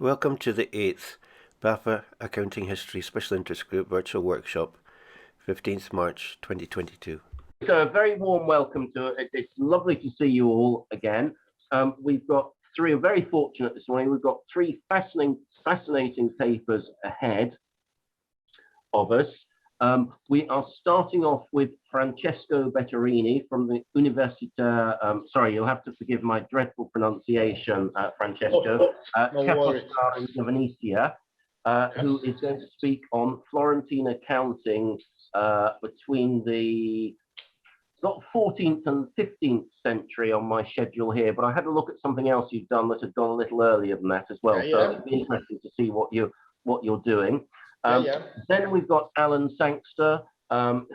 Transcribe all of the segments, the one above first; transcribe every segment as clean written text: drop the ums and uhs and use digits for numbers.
Welcome to the 8th BAFA Accounting History Special Interest Group Virtual Workshop, 15th March 2022. So a very warm welcome to it. It's lovely to see you all again. We've got very fortunate this morning. We've got three fascinating papers ahead of us. We are starting off with Francesco Betterini from the Università, sorry, you'll have to forgive my dreadful pronunciation, Francesco, Ca' di Venezia, who is going to speak on Florentine accounting between the 14th and 15th century on my schedule here, but I had a look at something else you've done that had gone a little earlier than that as well. So it'd be interesting to see what you're doing. Then we've got Alan Sangster,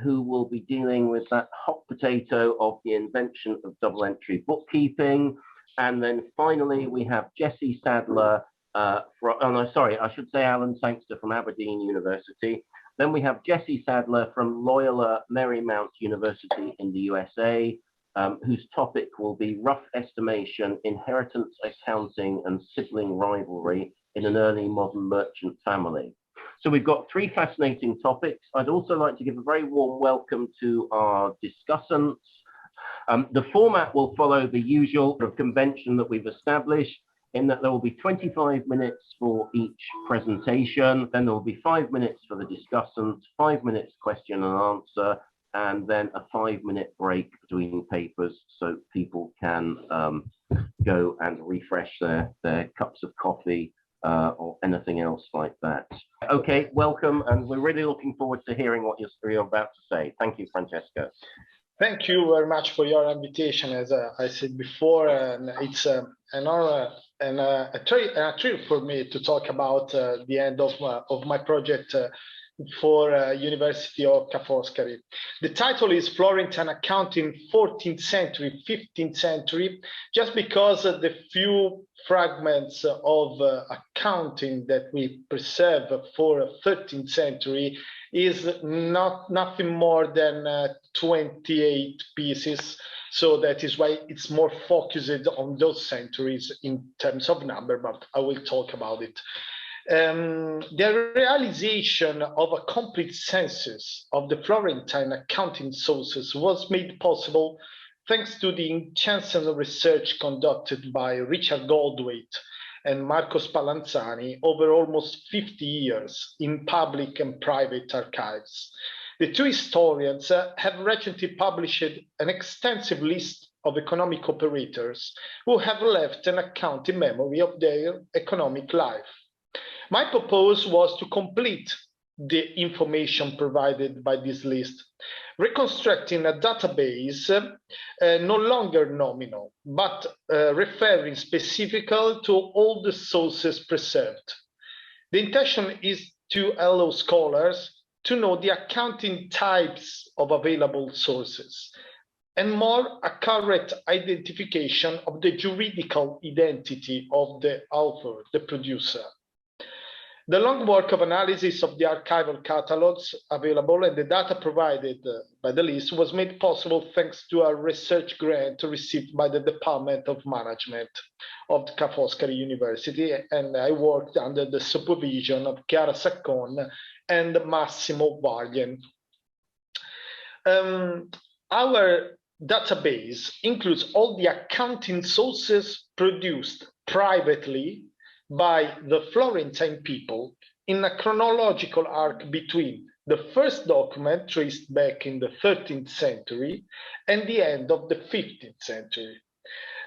who will be dealing with that hot potato of the invention of double entry bookkeeping. And then finally, we have Jesse Sadler, I should say Alan Sangster from Aberdeen University. Then we have Jesse Sadler from Loyola Marymount University in the USA, whose topic will be rough estimation, inheritance accounting, and sibling rivalry in an early modern merchant family. So we've got three fascinating topics. I'd also like to give a very warm welcome to our discussants. The format will follow the usual convention that we've established, in that there will be 25 minutes for each presentation, then there will be 5 minutes for the discussants, 5 minutes question and answer, and then a 5-minute break between papers so people can go and refresh their cups of coffee or anything else like that. Okay, welcome, and we're really looking forward to hearing what you're about to say. Thank you, Francesco. Thank you very much for your invitation. As I said before, and it's an honor and a treat for me to talk about the end of my project for University of Ca' Foscari. The title is Florentine Accounting 14th Century, 15th Century, just because the few fragments of accounting that we preserve for 13th century is nothing more than 28 pieces. So that is why it's more focused on those centuries in terms of number, but I will talk about it. The realization of a complete census of the Florentine accounting sources was made possible thanks to the intensive research conducted by Richard Goldwaite and Marco Spallanzani over almost 50 years in public and private archives. The two historians have recently published an extensive list of economic operators who have left an accounting memory of their economic life. My purpose was to complete the information provided by this list, reconstructing a database no longer nominal, but referring specifically to all the sources preserved. The intention is to allow scholars to know the accounting types of available sources and more accurate identification of the juridical identity of the author, the producer. The long work of analysis of the archival catalogs available and the data provided by the list was made possible thanks to a research grant received by the Department of Management of Ca' Foscari University, and I worked under the supervision of Chiara Saccon and Massimo Varghen. Our database includes all the accounting sources produced privately by the Florentine people in a chronological arc between the first document traced back in the 13th century and the end of the 15th century.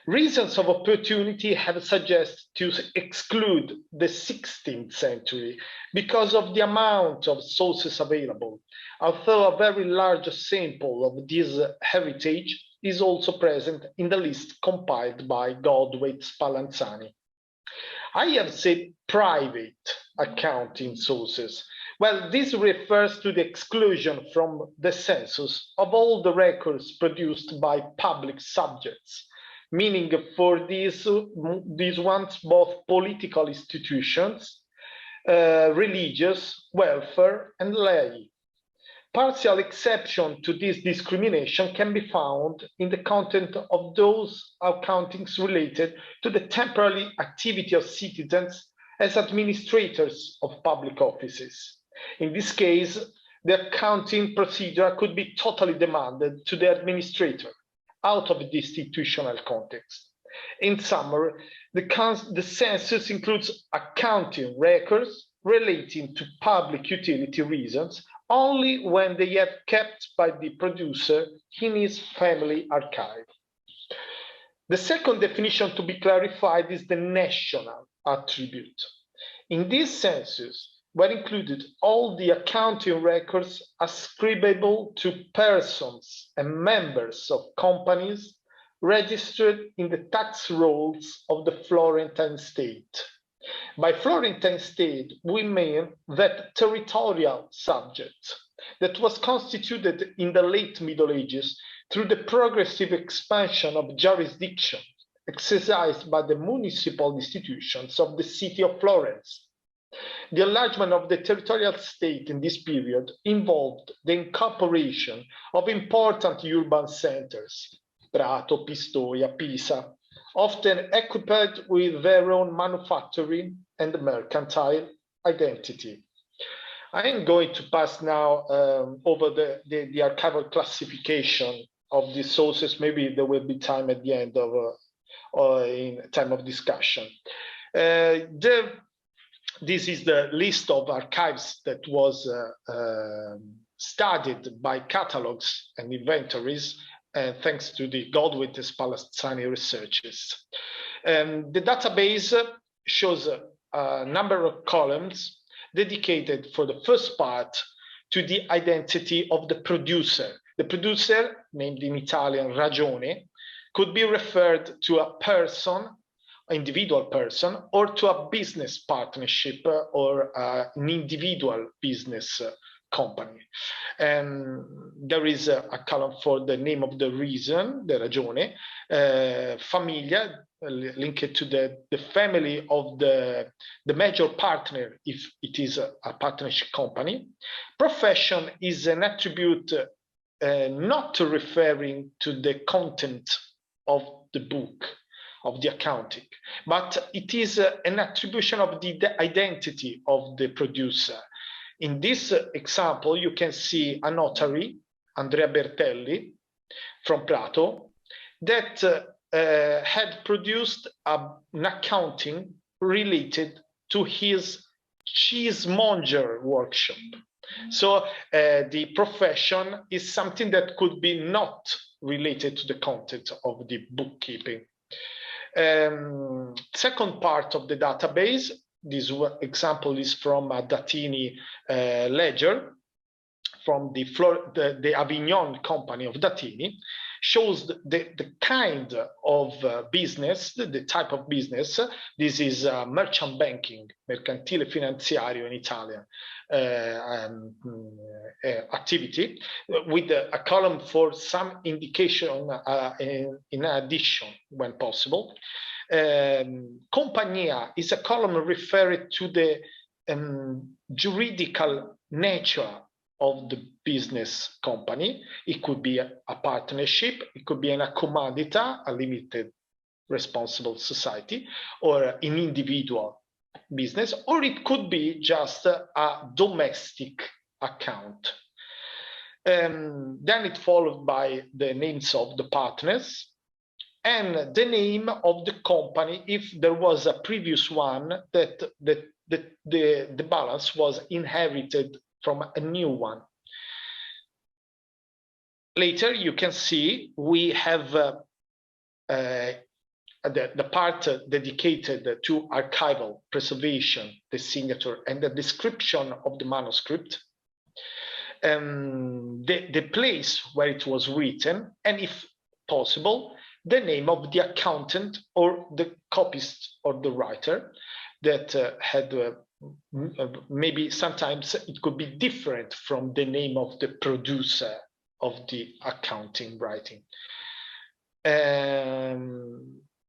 Reasons of opportunity have suggested to exclude the 16th century because of the amount of sources available, although a very large sample of this heritage is also present in the list compiled by Goldwaite Spallanzani. I have said private accounting sources. Well, this refers to the exclusion from the census of all the records produced by public subjects, meaning for these ones, both political institutions, religious, welfare, and lay. Partial exception to this discrimination can be found in the content of those accountings related to the temporary activity of citizens as administrators of public offices. In this case, the accounting procedure could be totally demanded to the administrator out of the institutional context. In summary, the census includes accounting records relating to public utility reasons only when they are kept by the producer in his family archive. The second definition to be clarified is the national attribute. In this census were included all the accounting records ascribable to persons and members of companies registered in the tax rolls of the Florentine state. By Florentine state, we mean that territorial subject that was constituted in the late Middle Ages through the progressive expansion of jurisdiction exercised by the municipal institutions of the city of Florence. The enlargement of the territorial state in this period involved the incorporation of important urban centers, Prato, Pistoia, Pisa, often equipped with their own manufacturing and mercantile identity. I am going to pass now over the archival classification of these sources. Maybe there will be time at the end of in time of discussion. This is the list of archives that was studied by catalogs and inventories, thanks to the Godwin and Spallanzani researches. The database shows a number of columns dedicated for the first part to the identity of the producer. The producer, named in Italian ragione, could be referred to a person, individual person, or to a business partnership or an individual business company. And there is a column for the name of the reason, the ragione, famiglia, linked to the family of the major partner if it is a partnership company. Profession is an attribute not referring to the content of the book, of the accounting, but it is an attribution of the identity of the producer. In this example, you can see a notary, Andrea Bertelli, from Prato, that had produced an accounting related to his cheesemonger workshop. So the profession is something that could be not related to the content of the bookkeeping. Second part of the database, this example is from a Datini ledger from the Avignon company of Datini, shows the kind of business, the type of business. This is merchant banking, mercantile finanziario in Italian, activity, with a column for some indication in addition when possible. Compagnia is a column referring to the juridical nature of the business company. It could be a partnership, it could be an accomandita, a limited responsible society, or an individual business, or it could be just a domestic account. Then it followed by the names of the partners and the name of the company if there was a previous one that the balance was inherited from a new one. Later, you can see we have the part dedicated to archival preservation, the signature, and the description of the manuscript, the place where it was written, and if possible, the name of the accountant or the copyist or the writer that had maybe sometimes it could be different from the name of the producer of the accounting writing.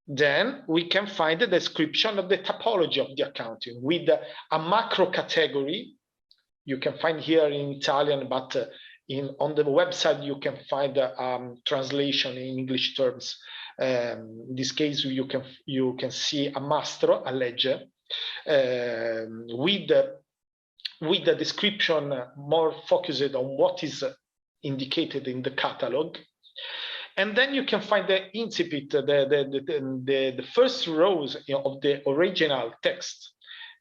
Then we can find the description of the typology of the accounting with a macro category. You can find here in Italian, but on the website you can find translation in English terms. In this case, you can see a mastro, a ledger, with the description more focused on what is indicated in the catalog. And then you can find the incipit, the first rows of the original text,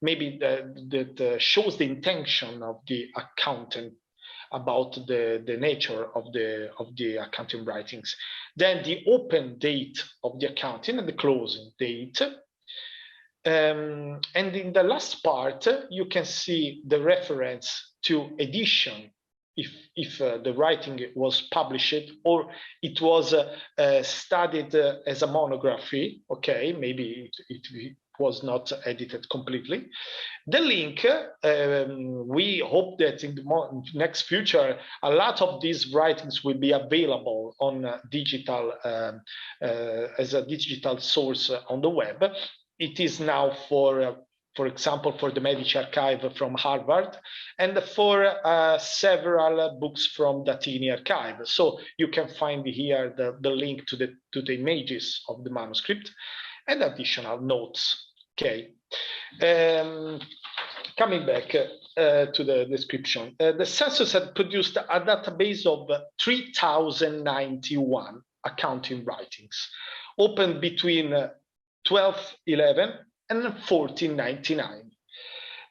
maybe that shows the intention of the accountant about the nature of the accounting writings. Then the open date of the accounting and the closing date. And in the last part, you can see the reference to edition, if the writing was published or it was studied as a monography. Okay, maybe it was not edited completely. The link, we hope that in the next future, a lot of these writings will be available on digital, as a digital source on the web. It is now for example, for the Medici Archive from Harvard, and for several books from Datini Archive. So you can find here the link to the images of the manuscript and additional notes. Okay. Coming back to the description, the census had produced a database of 3,091 accounting writings, opened between 1211 and 1499.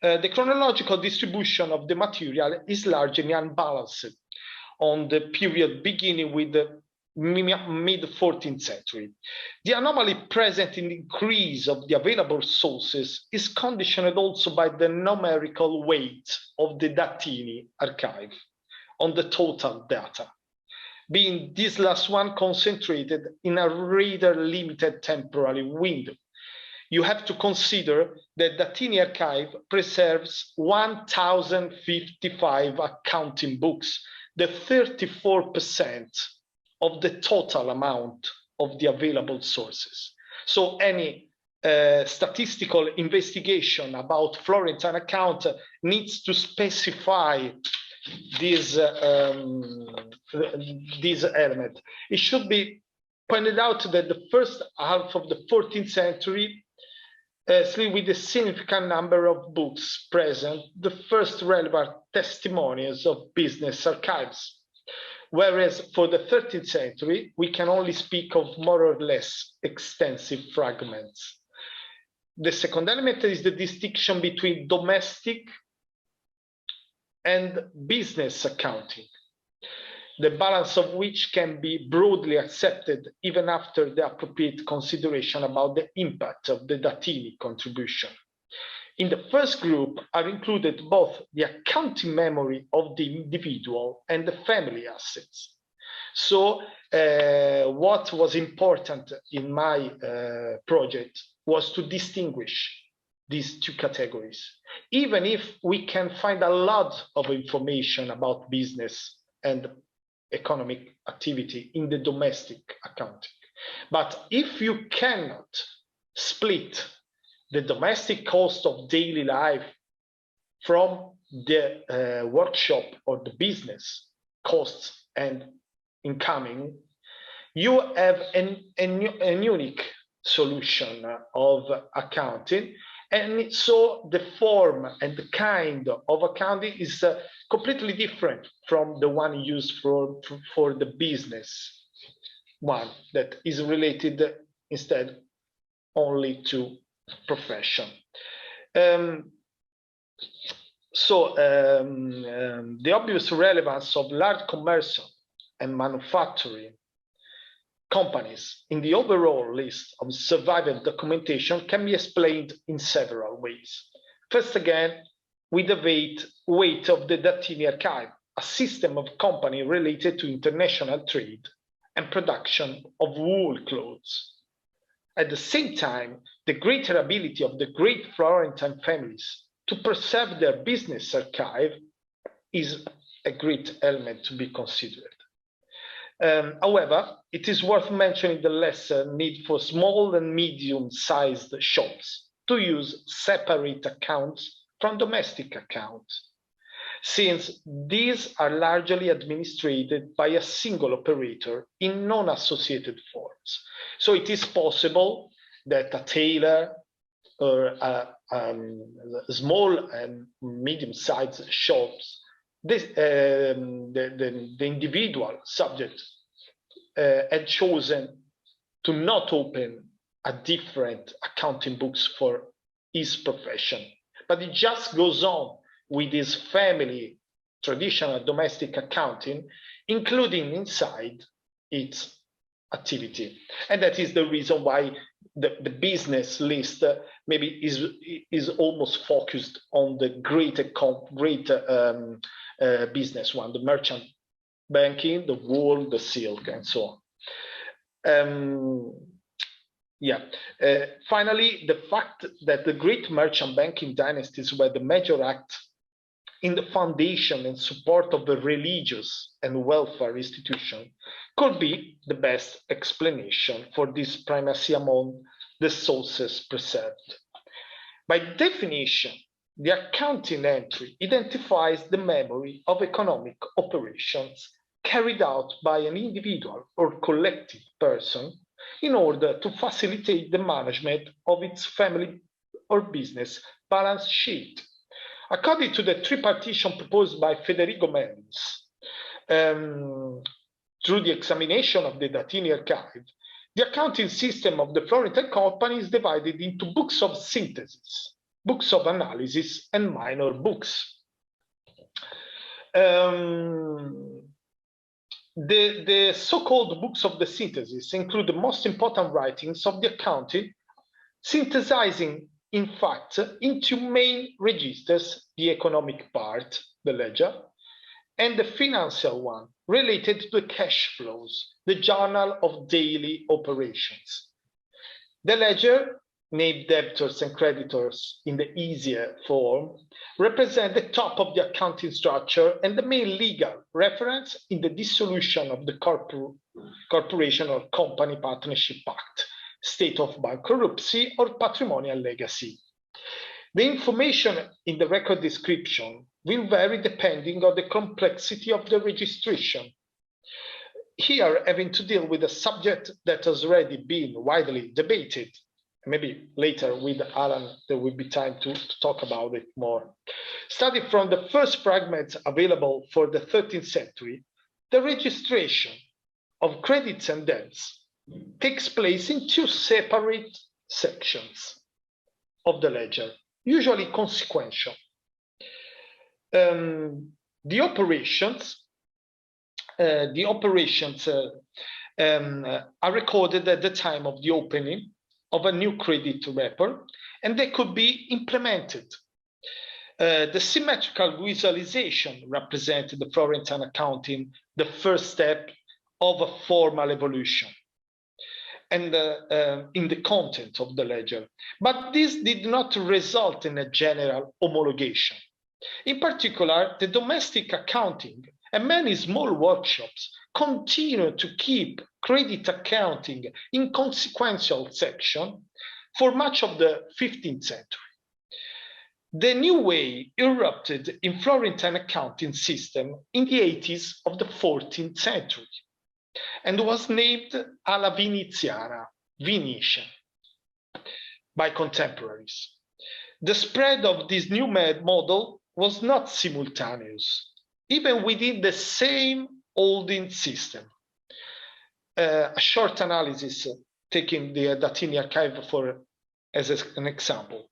The chronological distribution of the material is largely unbalanced on the period beginning with the mid-14th century. The anomaly present in the increase of the available sources is conditioned also by the numerical weight of the Datini archive on the total data, being this last one concentrated in a rather limited temporary window. You have to consider that the Datini archive preserves 1,055 accounting books, the 34% of the total amount of the available sources. So any statistical investigation about Florentine account needs to specify this element. It should be pointed out that the first half of the 14th century, with a significant number of books present, the first relevant testimonials of business archives. Whereas for the 13th century, we can only speak of more or less extensive fragments. The second element is the distinction between domestic and business accounting, the balance of which can be broadly accepted even after the appropriate consideration about the impact of the Datini contribution. In the first group are included both the accounting memory of the individual and the family assets. So what was important in my project was to distinguish these two categories, even if we can find a lot of information about business and economic activity in the domestic accounting. But if you cannot split the domestic cost of daily life from the workshop or the business costs and incoming, you have a unique solution of accounting. And so the form and the kind of accounting is completely different from the one used for the business one, that is related instead only to profession. The obvious relevance of large commercial and manufacturing companies in the overall list of surviving documentation can be explained in several ways. First, again, with the weight of the Datini archive, a system of company related to international trade and production of wool clothes. At the same time, the greater ability of the great Florentine families to preserve their business archive is a great element to be considered. However, it is worth mentioning the lesser need for small and medium-sized shops to use separate accounts from domestic accounts, since these are largely administered by a single operator in non-associated forms. So it is possible that a tailor or small and medium-sized shops, the individual subject had chosen to not open a different accounting books for his profession, but it just goes on with his family traditional domestic accounting, including inside its activity. And that is the reason why the business list maybe is almost focused on the great business one, the merchant banking, the wool, the silk, and so on. Finally, the fact that the great merchant banking dynasties were the major act in the foundation and support of the religious and welfare institution could be the best explanation for this primacy among the sources preserved. By definition, the accounting entry identifies the memory of economic operations carried out by an individual or collective person in order to facilitate the management of its family or business balance sheet. According to the tripartition proposed by Federico Mendes, through the examination of the Datini archive, the accounting system of the Florentine company is divided into books of synthesis, books of analysis, and minor books. The so-called books of the synthesis include the most important writings of the accounting, synthesizing, in fact, into main registers, the economic part, the ledger, and the financial one, related to the cash flows, the journal of daily operations. The ledger, named debtors and creditors in the easier form, represent the top of the accounting structure and the main legal reference in the dissolution of the corporation or company partnership act, state of bankruptcy, or patrimonial legacy. The information in the record description will vary depending on the complexity of the registration. Here, having to deal with a subject that has already been widely debated, maybe later with Alan, there will be time to talk about it more. Starting from the first fragments available for the 13th century, the registration of credits and debts takes place in two separate sections of the ledger, usually consequential. The operations are recorded at the time of the opening of a new credit record, and they could be implemented. The symmetrical visualization represented the Florentine accounting, the first step of a formal evolution and in the content of the ledger. But this did not result in a general homologation. In particular, the domestic accounting and many small workshops continue to keep credit accounting in consequential section for much of the 15th century. The new way erupted in Florentine accounting system in the 80s of the 14th century and was named alla Veneziana, Venetian, by contemporaries. The spread of this new model was not simultaneous, even within the same holding system. A short analysis taking the Datini archive as an example.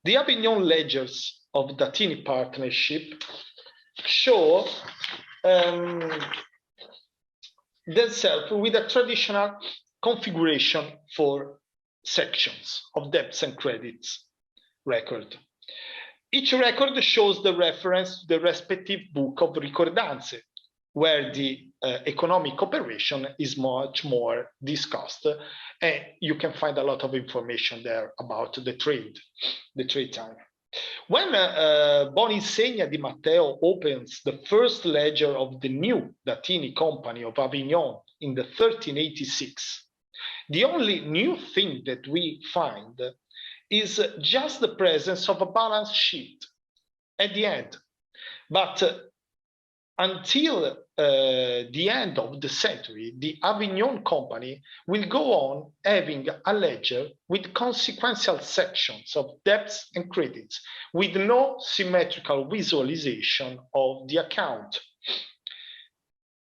The Avignon ledgers of Datini partnership show themselves with a traditional configuration for sections of debts and credits record. Each record shows the reference to the respective book of ricordanze, where the economic operation is much more discussed, and you can find a lot of information there about the trade time. When Boninsegna di Matteo opens the first ledger of the new Datini company of Avignon in the 1386, the only new thing that we find is just the presence of a balance sheet at the end. But until the end of the century, the Avignon company will go on having a ledger with consequential sections of debts and credits, with no symmetrical visualization of the account.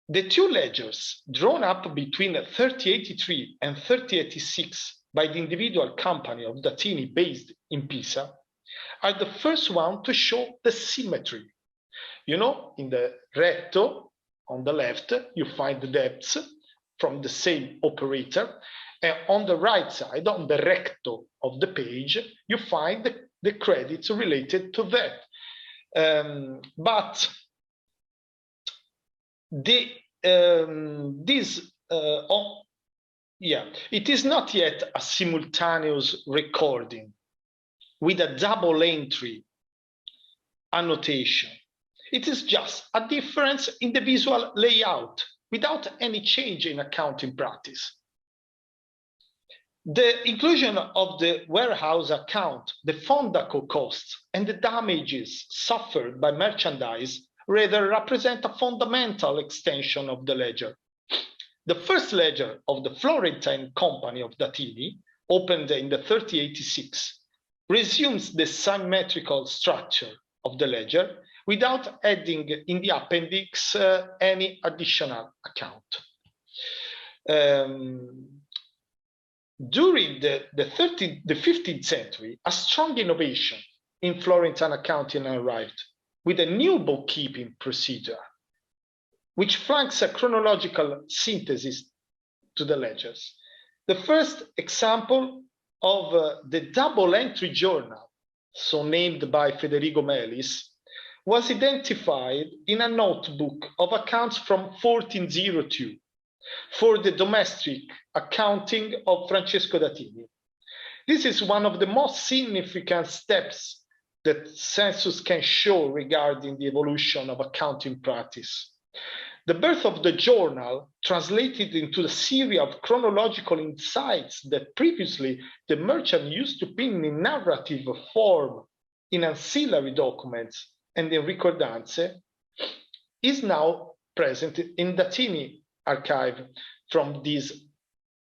The two ledgers drawn up between 3083 and 3086 by the individual company of Datini based in Pisa are the first one to show the symmetry. You know, in the recto on the left, you find the debts from the same operator, and on the right side, on the recto of the page, you find the credits related to that. It is not yet a simultaneous recording with a double entry annotation. It is just a difference in the visual layout without any change in accounting practice. The inclusion of the warehouse account, the Fondaco costs, and the damages suffered by merchandise rather represent a fundamental extension of the ledger. The first ledger of the Florentine company of Datini, opened in the 3086, resumes the symmetrical structure of the ledger without adding in the appendix any additional account. During the 15th century, a strong innovation in Florentine accounting arrived with a new bookkeeping procedure, which flanks a chronological synthesis to the ledgers. The first example of the double entry journal, so named by Federico Melis, was identified in a notebook of accounts from 1402 for the domestic accounting of Francesco Datini. This is one of the most significant steps that census can show regarding the evolution of accounting practice. The birth of the journal translated into the series of chronological insights that previously the merchant used to pin in narrative form in ancillary documents and in ricordanze is now present in Datini archive from this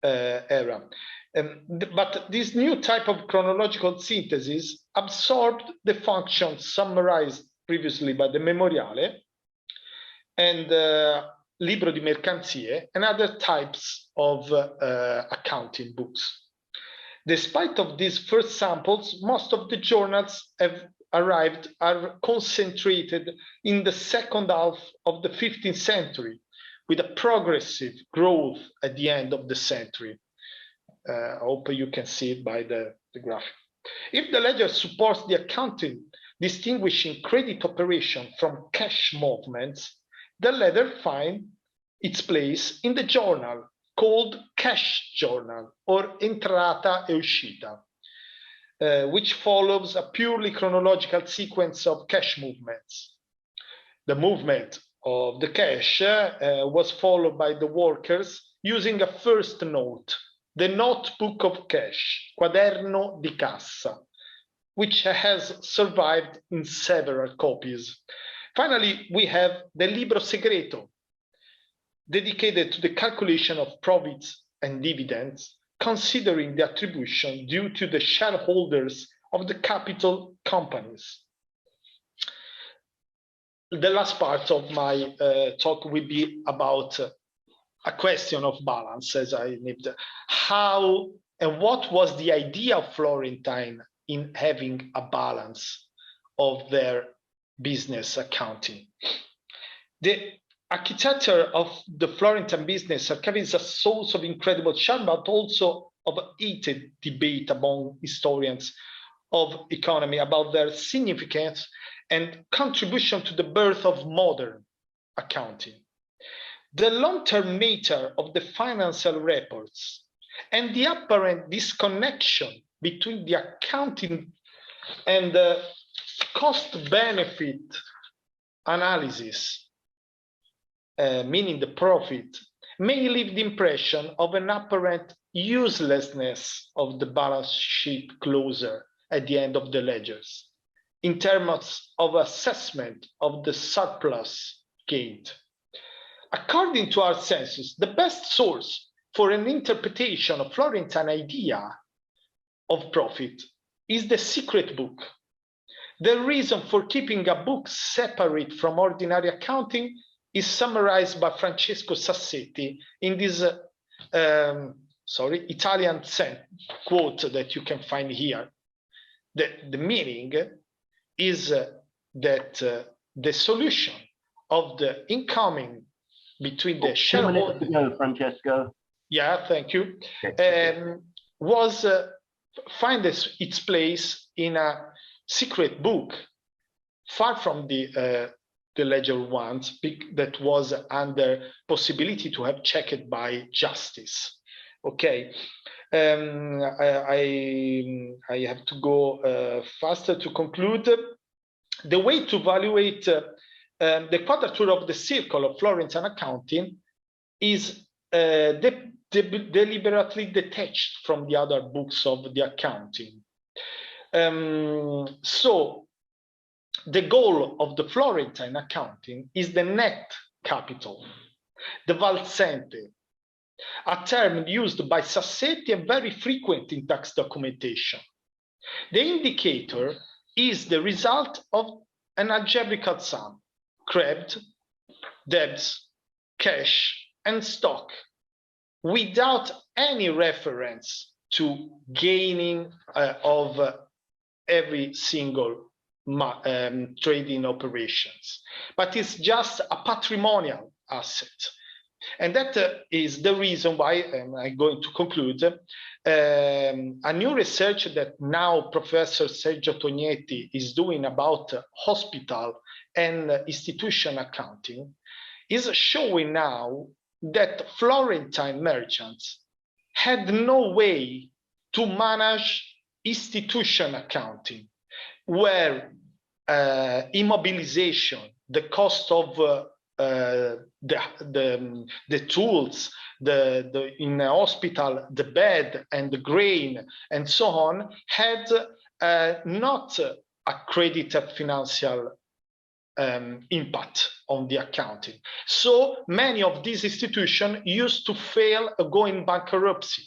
era. But this new type of chronological synthesis absorbed the functions summarized previously by the Memoriale and Libro di Mercanzie and other types of accounting books. Despite of these first samples, most of the journals are concentrated in the second half of the 15th century, with a progressive growth at the end of the century. I hope you can see it by the graphic. If the ledger supports the accounting distinguishing credit operation from cash movements, the ledger finds its place in the journal called cash journal or entrata e uscita, which follows a purely chronological sequence of cash movements. The movement of the cash was followed by the workers using a first note, the notebook of cash, quaderno di cassa, which has survived in several copies. Finally, we have the libro segreto, dedicated to the calculation of profits and dividends, considering the attribution due to the shareholders of the capital companies. The last part of my talk will be about a question of balance, as I named. How and what was the idea of Florentine in having a balance of their business accounting? The architecture of the Florentine business archive is a source of incredible charm, but also of heated debate among historians of economy about their significance and contribution to the birth of modern accounting. The long-term nature of the financial reports and the apparent disconnection between the accounting and the cost-benefit analysis, meaning the profit, may leave the impression of an apparent uselessness of the balance sheet closure at the end of the ledgers in terms of assessment of the surplus gained. according to our census, the best source for an interpretation of Florentine idea of profit is the secret book. The reason for keeping a book separate from ordinary accounting is summarized by Francesco Sassetti in this Italian quote that you can find here. The meaning is that the solution of the incoming between the shareholder. 2 minutes to go, Francesco. Yeah, thank you. Okay. Was find its place in a secret book, far from the ledger ones, that was under possibility to have checked by justice. Okay, I have to go faster to conclude. The way to evaluate the quadrature of the circle of Florentine accounting is deliberately detached from the other books of the accounting. So the goal of the Florentine accounting is the net capital, the valsente, a term used by Sassetti and very frequent in tax documentation. The indicator is the result of an algebraical sum, credit, debts, cash, and stock, without any reference to gaining of every single trading operations, but it's just a patrimonial asset. And that is the reason why, I'm going to conclude, a new research that now Professor Sergio Tognetti is doing about hospital and institution accounting is showing now that Florentine merchants had no way to manage institution accounting, where immobilization, the cost of the tools, in the hospital, the bed and the grain and so on, had not accredited financial impact on the accounting. So many of these institutions used to fail, going bankruptcy,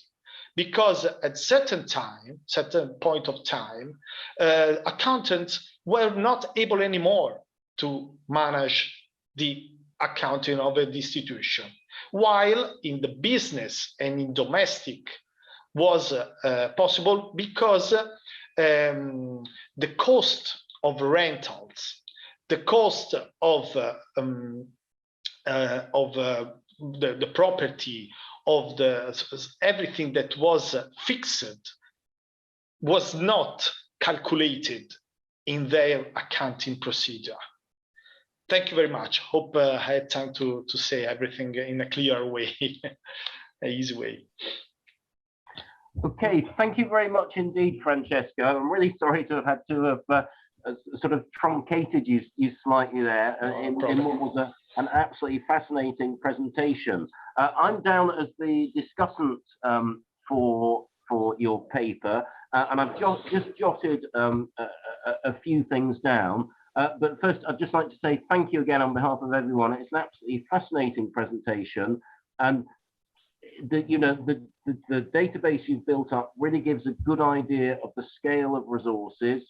because at certain point of time, accountants were not able anymore to manage the accounting of an institution, while in the business and in domestic was possible, because the cost of rentals, the cost of the property, of everything that was fixed, was not calculated in their accounting procedure. Thank you very much. Hope I had time to say everything in a clear way, an easy way. Okay, thank you very much indeed, Francesco. I'm really sorry to have had to have sort of truncated you slightly there in what was an absolutely fascinating presentation. I'm down as the discussant for your paper, and I've just jotted a few things down. But first, I'd just like to say thank you again on behalf of everyone. It's an absolutely fascinating presentation, and the database you've built up really gives a good idea of the scale of resources.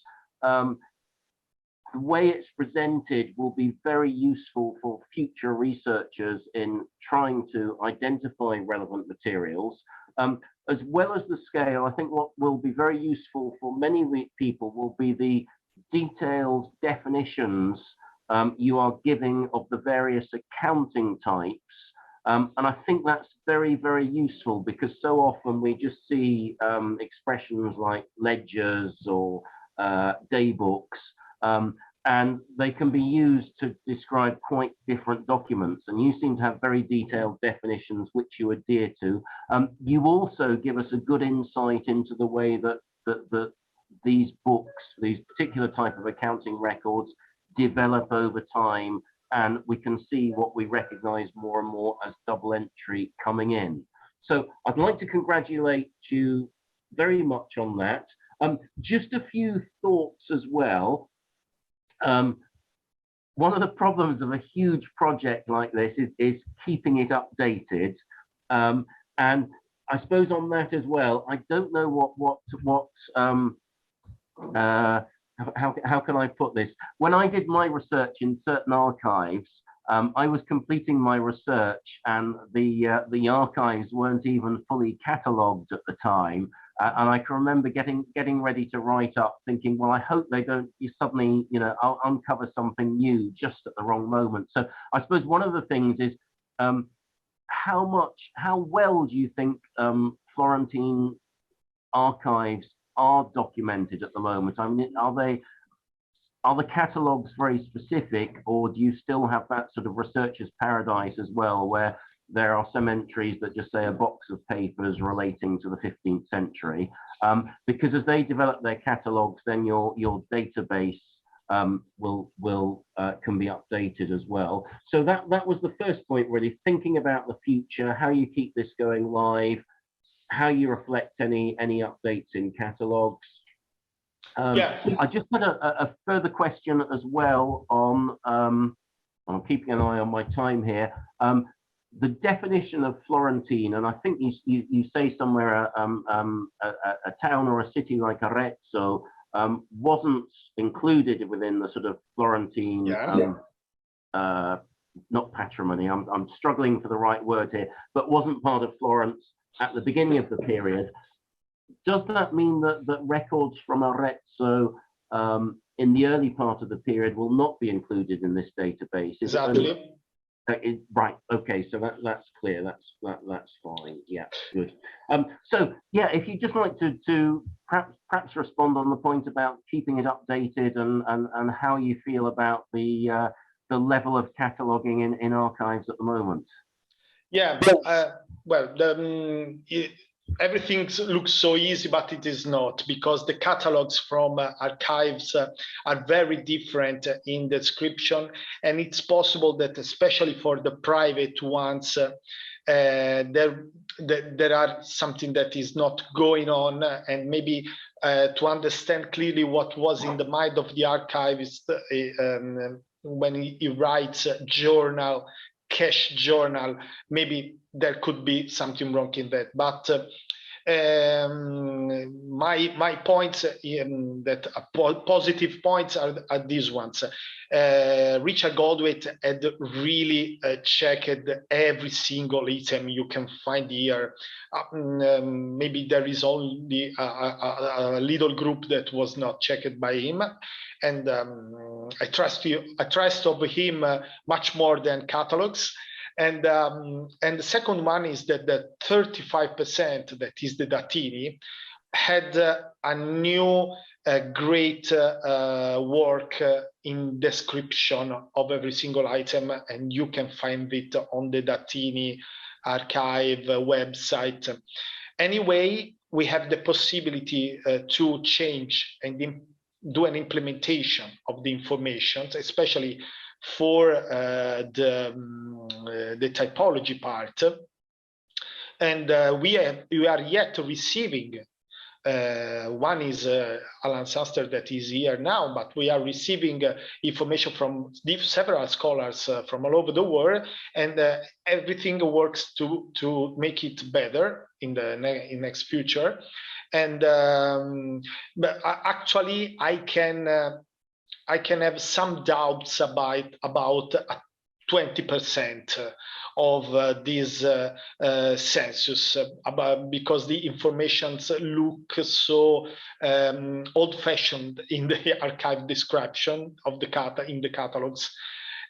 The way it's presented will be very useful for future researchers in trying to identify relevant materials. As well as the scale, I think what will be very useful for many people will be the detailed definitions you are giving of the various accounting types. And I think that's very, very useful, because so often we just see expressions like ledgers or day books, and they can be used to describe quite different documents. And you seem to have very detailed definitions which you adhere to. You also give us a good insight into the way that these books, these particular type of accounting records, develop over time, and we can see what we recognize more and more as double entry coming in. So I'd like to congratulate you very much on that. Just a few thoughts as well. one of the problems of a huge project like this is keeping it updated. And I suppose on that as well, I don't know how can I put this? When I did my research in certain archives, I was completing my research, and the archives weren't even fully catalogued at the time. And I can remember getting ready to write up, thinking, well, I hope they don't suddenly, I'll uncover something new just at the wrong moment. So I suppose one of the things is how well do you think Florentine archives are documented at the moment? I mean, are the catalogues very specific, or do you still have that sort of researcher's paradise as well, where there are some entries that just say a box of papers relating to the 15th century? Because as they develop their catalogues, then your database can be updated as well. So that was the first point, really, thinking about the future, how you keep this going live, how you reflect any updates in catalogues. I just had a further question as well on, I'm keeping an eye on my time here, the definition of Florentine, and I think you say somewhere a town or a city like Arezzo wasn't included within the sort of Florentine, not patrimony, I'm struggling for the right word here, but wasn't part of Florence at the beginning of the period. Does that mean that records from Arezzo in the early part of the period will not be included in this database? Exactly. Right. Okay. So that's clear. That's fine. Yeah. Good. So yeah, if you'd just like to perhaps respond on the point about keeping it updated and how you feel about the level of cataloging in archives at the moment. Yeah. Well, everything looks so easy, but it is not, because the catalogs from archives are very different in description, and it's possible that, especially for the private ones, there are something that is not going on, and maybe to understand clearly what was in the mind of the archivist when he writes journal, cash journal, maybe there could be something wrong in that. But my points, that positive points, are these ones. Richard Goldwaite had really checked every single item you can find here. Maybe there is only a little group that was not checked by him, and I trust of him much more than catalogs. And the second one is that the 35%, that is the Datini, had a new great work in description of every single item, and you can find it on the Datini archive website. Anyway, we have the possibility to change and do an implementation of the information, especially for the typology part, and we are yet receiving. One is Alan Suster that is here now, but we are receiving information from several scholars from all over the world, and everything works to make it better in the next future. And but actually, I can have some doubts about 20% of this census, because the informations look so old-fashioned in the archive description of in the catalogs.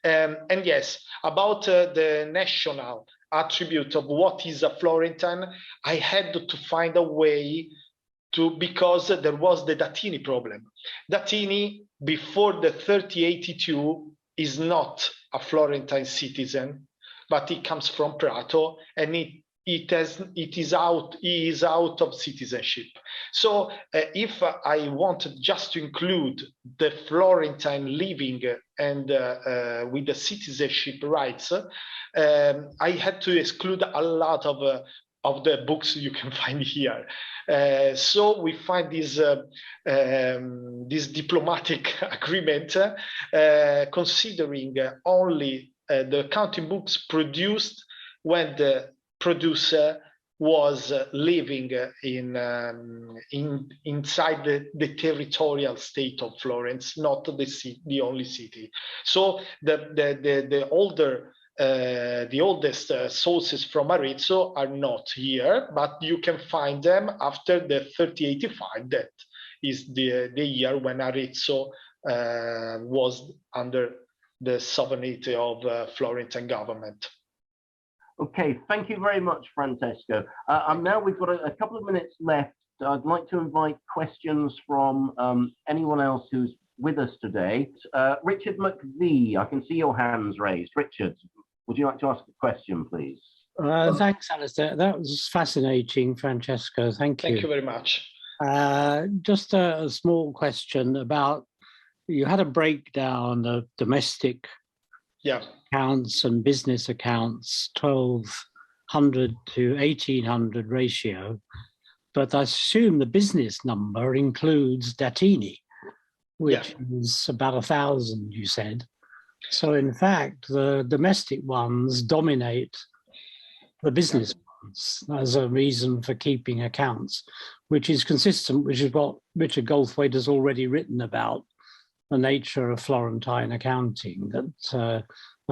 And yes, about the national attribute of what is a Florentine, I had to find a way because there was the Datini problem. Datini, before the 3082, is not a Florentine citizen, but he comes from Prato, and he is out of citizenship. So if I wanted just to include the Florentine living and with the citizenship rights, I had to exclude a lot of of the books you can find here. So we find this this diplomatic agreement considering only the accounting books produced when the producer was living inside the territorial state of Florence, not the only city. So the oldest sources from Arezzo are not here, but you can find them after the 3085. That is the year when Arezzo was under the sovereignty of Florentine government. Okay, thank you very much, Francesco. Now we've got a couple of minutes left. I'd like to invite questions from anyone else who's with us today. Richard McVie, I can see your hands raised. Richard, would you like to ask a question, please? Thanks, Alistair. That was fascinating, Francesco. Thank you. Thank you very much. Just a small question about, you had a breakdown of domestic accounts and business accounts, 1200 to 1800 ratio, but I assume the business number includes Datini, which is about 1,000, you said. So in fact, the domestic ones dominate the business ones as a reason for keeping accounts, which is consistent, which is what Richard Goldthwaite has already written about the nature of Florentine accounting, that the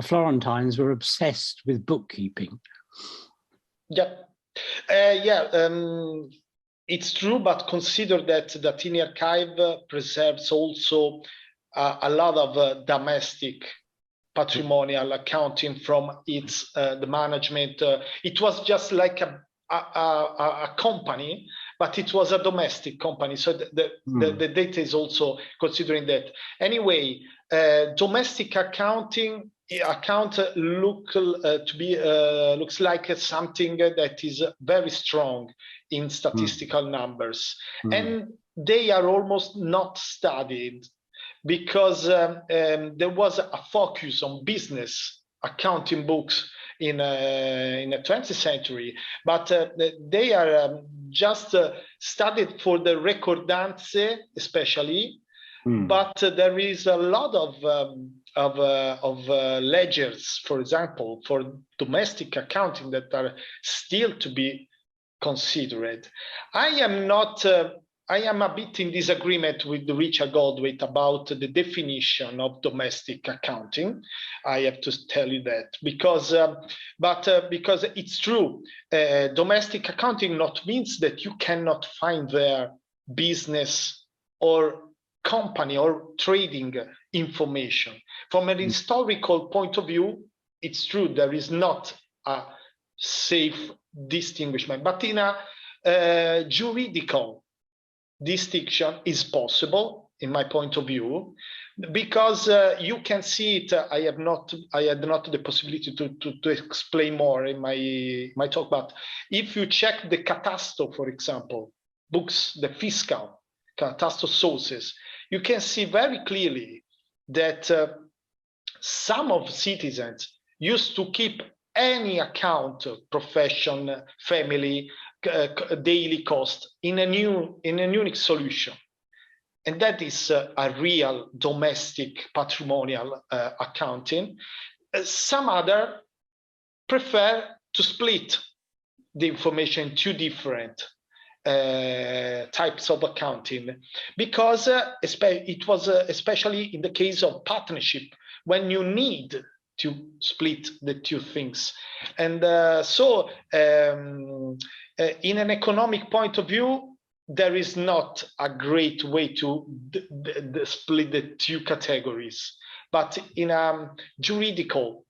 Florentines were obsessed with bookkeeping. It's true, but consider that the Datini archive preserves also a lot of domestic patrimonial accounting from its the management. It was just like a company, but it was a domestic company. So the data is also considering that. Anyway, domestic account looks like something that is very strong in statistical numbers, and they are almost not studied because there was a focus on business accounting books in the 20th century, but they are just studied for the recordanze, especially. But there is a lot of ledgers, for example, for domestic accounting that are still to be considered. I am a bit in disagreement with Richard Goldthwaite about the definition of domestic accounting. I have to tell you that because it's true, domestic accounting not means that you cannot find their business or company or trading information. From an historical point of view, it's true there is not a safe distinguishment, but in a juridical distinction is possible, in my point of view, because you can see it. I had not the possibility to explain more in my talk, but if you check the catasto, for example, books, the fiscal catasto sources, you can see very clearly that some of citizens used to keep any account, profession, family, daily cost in a unique solution, and that is a real domestic patrimonial accounting. Some other prefer to split the information in two different types of accounting, because it was especially in the case of partnership when you need to split the two things. And so in an economic point of view, there is not a great way to split the two categories. But in a juridical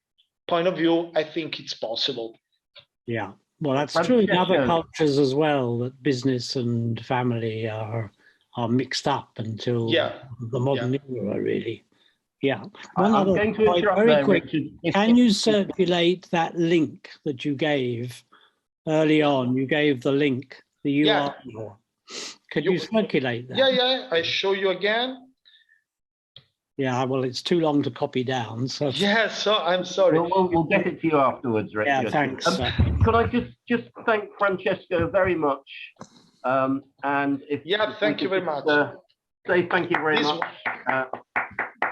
point of view, I think it's possible. Yeah, well, that's true in other cultures as well, that business and family are mixed up until the modern era, really. Yeah. I'm going to interrupt very there, quick. Richard. Can you circulate that link that you gave early on? You gave the link, the URL. Could you circulate that? Yeah, I show you again. Yeah, well, it's too long to copy down. So Yeah, so I'm sorry. We'll get it to you afterwards, Richard. yeah, thanks. Could I just thank Francesco very much? And if thank you very much. Say thank you very much,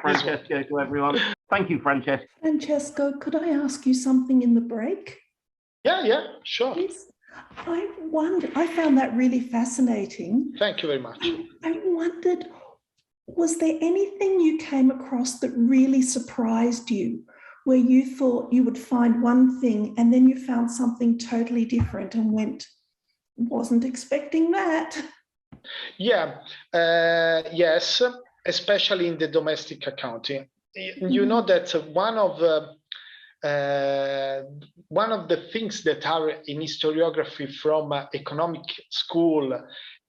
Francesco, to everyone. Thank you, Francesco. Francesco, could I ask you something in the break? Yeah, sure. Please? I found that really fascinating. Thank you very much. I wondered, was there anything you came across that really surprised you, where you thought you would find one thing and then you found something totally different and went, wasn't expecting that? Yeah, yes, especially in the domestic accounting. You know that one of the things that are in historiography from economic school,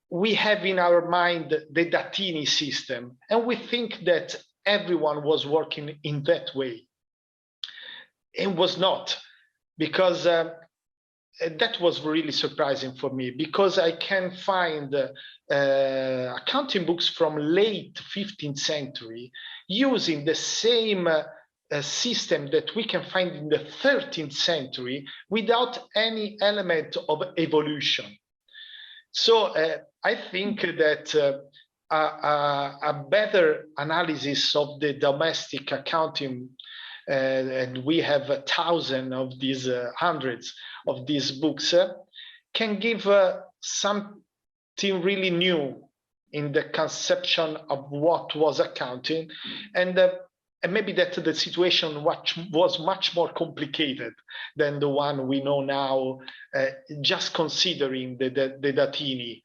we have in our mind the Datini system, and we think that everyone was working in that way. It was not, because that was really surprising for me, because I can find accounting books from late 15th century using the same system that we can find in the 13th century without any element of evolution. So I think that a better analysis of the domestic accounting, and we have thousands of these, hundreds of these books, can give something really new in the conception of what was accounting, and maybe that the situation was much more complicated than the one we know now, just considering the Datini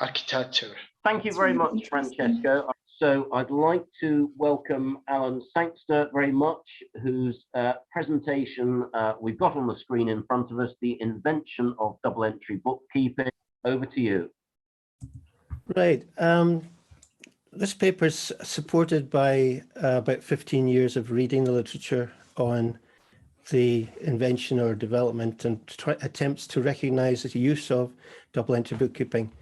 architecture. Thank you very much, Francesco. So I'd like to welcome Alan Sangster very much, whose presentation we've got on the screen in front of us, The Invention of Double Entry Bookkeeping. Over to you. Right. This paper is supported by about 15 years of reading the literature on the invention or development and attempts to recognize the use of double entry bookkeeping.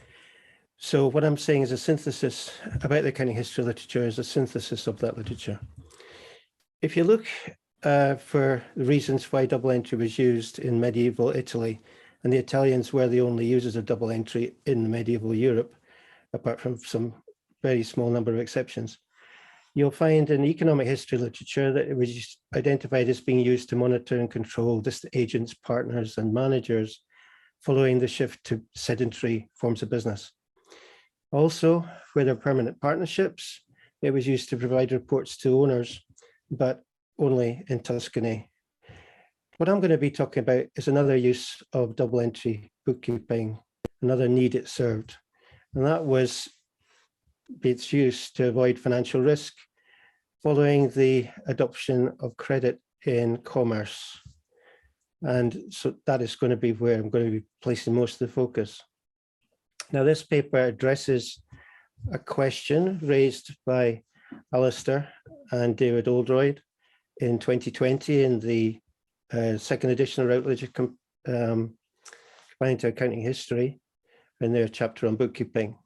So what I'm saying is a synthesis about the accounting history literature is a synthesis of that literature. If you look for the reasons why double entry was used in medieval Italy, and the Italians were the only users of double entry in medieval Europe, apart from some very small number of exceptions, you'll find in economic history literature that it was identified as being used to monitor and control distant agents, partners, and managers following the shift to sedentary forms of business. Also, where there are permanent partnerships, it was used to provide reports to owners, but only in Tuscany. What I'm going to be talking about is another use of double entry bookkeeping, another need it served, and that was its use to avoid financial risk following the adoption of credit in commerce. And so that is going to be where I'm going to be placing most of the focus. Now, this paper addresses a question raised by Alistair and David Oldroyd in 2020 in the second edition of Routledge Combined to Accounting History in their chapter on bookkeeping.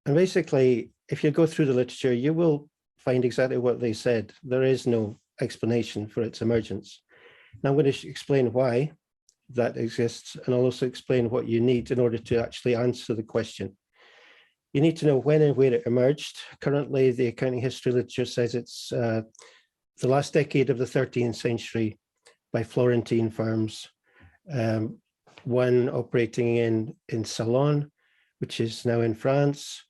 And basically, if you go through the literature, you will find exactly what they said. There is no explanation for its emergence. Now I'm going to explain why that exists, and I'll also explain what you need in order to actually answer the question. You need to know when and where it emerged. Currently, the accounting history literature says it's the last decade of the 13th century by Florentine firms, one operating in Salon, which is now in France,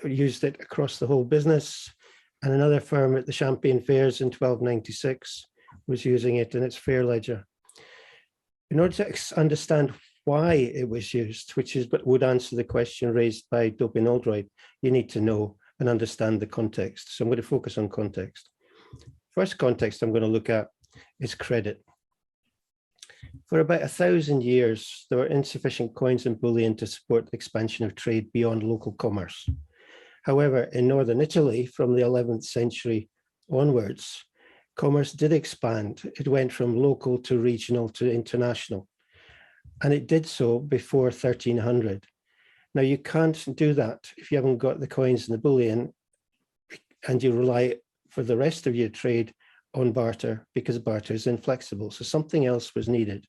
used it across the whole business, and another firm at the Champagne Fairs in 1296 was using it in its fair ledger. In order to understand why it was used, which is what would answer the question raised by Dobie and Oldroyd, you need to know and understand the context. So I'm going to focus on context. First context I'm going to look at is credit. For about 1,000 years, there were insufficient coins and bullion to support the expansion of trade beyond local commerce. However, in northern Italy, from the 11th century onwards, commerce did expand. It went from local to regional to international, and it did so before 1300. Now, you can't do that if you haven't got the coins and the bullion, and you rely for the rest of your trade on barter because barter is inflexible. So something else was needed.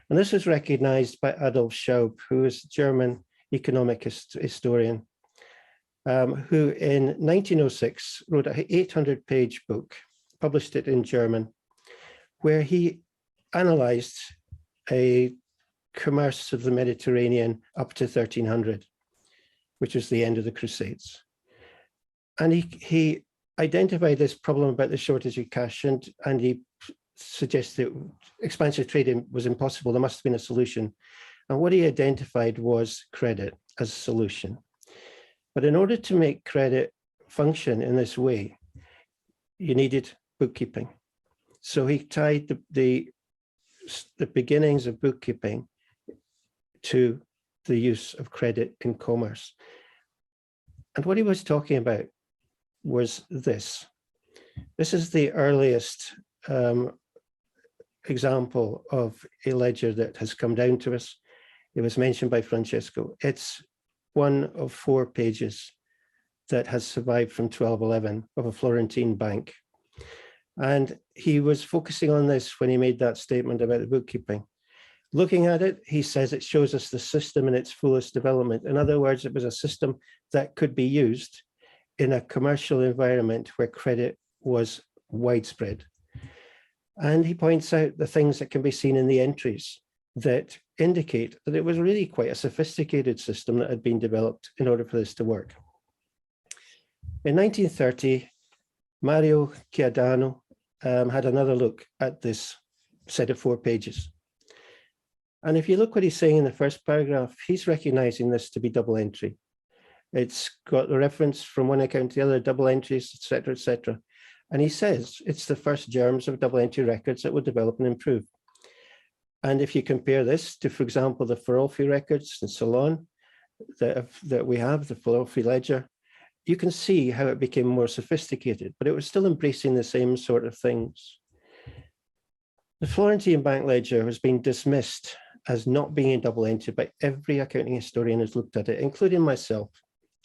And this was recognized by Adolf Schaub, who is a German economic historian, who in 1906 wrote an 800-page book, published it in German, where he analyzed a commerce of the Mediterranean up to 1300, which was the end of the Crusades. And he identified this problem about the shortage of cash, and he suggested expansive trading was impossible. There must have been a solution. And what he identified was credit as a solution. But in order to make credit function in this way, you needed bookkeeping. So he tied the beginnings of bookkeeping to the use of credit in commerce. And what he was talking about was this. This is the earliest example of a ledger that has come down to us. It was mentioned by Francesco. It's one of 4 pages that has survived from 1211 of a Florentine bank. And he was focusing on this when he made that statement about the bookkeeping. Looking at it, he says it shows us the system in its fullest development. In other words, it was a system that could be used in a commercial environment where credit was widespread. And he points out the things that can be seen in the entries that indicate that it was really quite a sophisticated system that had been developed in order for this to work. In 1930, Mario Chiodano had another look at this set of 4 pages. And if you look what he's saying in the first paragraph, he's recognizing this to be double entry. It's got the reference from one account to the other, double entries, et cetera, et cetera. And he says it's the first germs of double entry records that will develop and improve. And if you compare this to, for example, the Ferolfi records in Ceylon that we have, the Ferolfi ledger, you can see how it became more sophisticated, but it was still embracing the same sort of things. The Florentine bank ledger has been dismissed as not being in double entry by every accounting historian who's looked at it, including myself.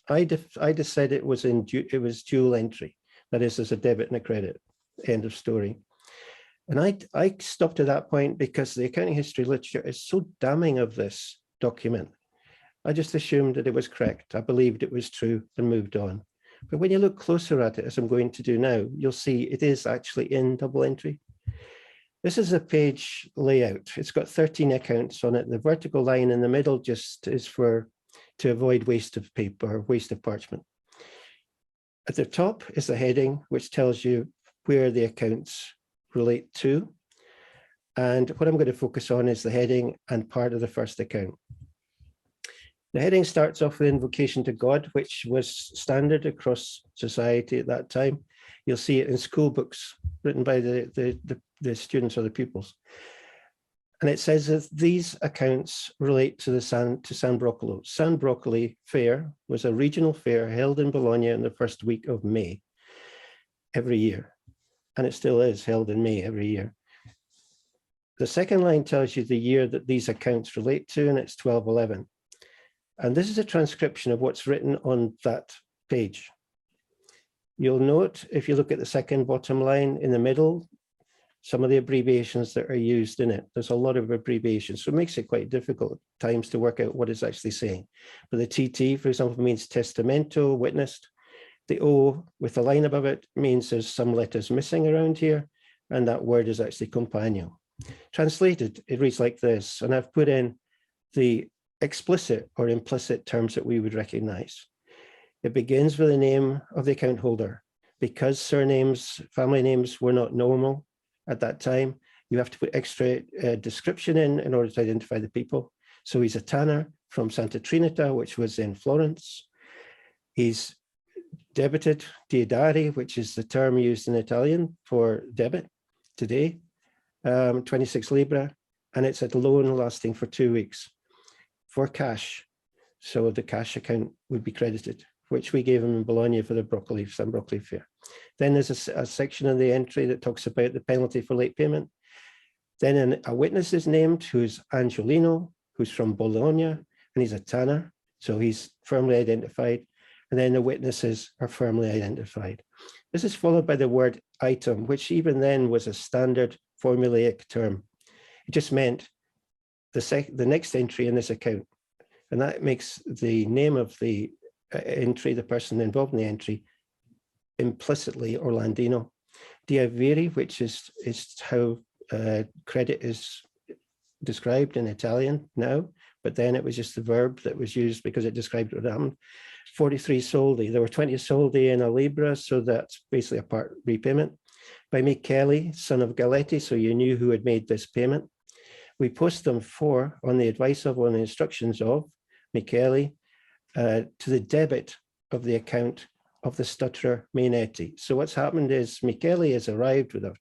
I just said it was dual entry, that is, as a debit and a credit, end of story. And I stopped at that point because the accounting history literature is so damning of this document. I just assumed that it was correct. I believed it was true and moved on. But when you look closer at it, as I'm going to do now, you'll see it is actually in double entry. This is a page layout. It's got 13 accounts on it. The vertical line in the middle just is to avoid waste of paper, waste of parchment. At the top is the heading, which tells you where the accounts relate to. And what I'm going to focus on is the heading and part of the first account. The heading starts off with invocation to God, which was standard across society at that time. You'll see it in school books written by the students or the pupils. And it says that these accounts relate to San Broccolo. San Broccoli Fair was a regional fair held in Bologna in the first week of May every year. And it still is held in May every year. The second line tells you the year that these accounts relate to, and it's 1211. And this is a transcription of what's written on that page. You'll note, if you look at the second bottom line in the middle, some of the abbreviations that are used in it. There's a lot of abbreviations, so it makes it quite difficult at times to work out what it's actually saying. But the TT, for example, means testamento, witnessed. The O with a line above it means there's some letters missing around here, and that word is actually compagno. Translated, it reads like this, and I've put in the explicit or implicit terms that we would recognize. It begins with the name of the account holder. Because surnames, family names were not normal at that time, you have to put extra description in order to identify the people. So he's a tanner from Santa Trinita, which was in Florence. He's debited diedari, which is the term used in Italian for debit today, 26 libra, and it's a loan lasting for 2 weeks for cash. So the cash account would be credited, which we gave him in Bologna for the San Broccoli Fair. Then there's a section in the entry that talks about the penalty for late payment. Then a witness is named, who's Angiolino, who's from Bologna, and he's a tanner, so he's firmly identified. and then the witnesses are firmly identified. This is followed by the word item, which even then was a standard formulaic term. It just meant the next entry in this account, and that makes the name of the entry, the person involved in the entry, implicitly Orlandino. Diavere, which is how credit is described in Italian now, but then it was just the verb that was used because it described what happened. 43 soldi. There were 20 soldi in a libra, so that's basically a part repayment. By Michele, son of Galetti, so you knew who had made this payment. We post them for, on the advice of, on the instructions of Michele, to the debit of the account of the stutterer Mainetti. So what's happened is Michele has arrived with a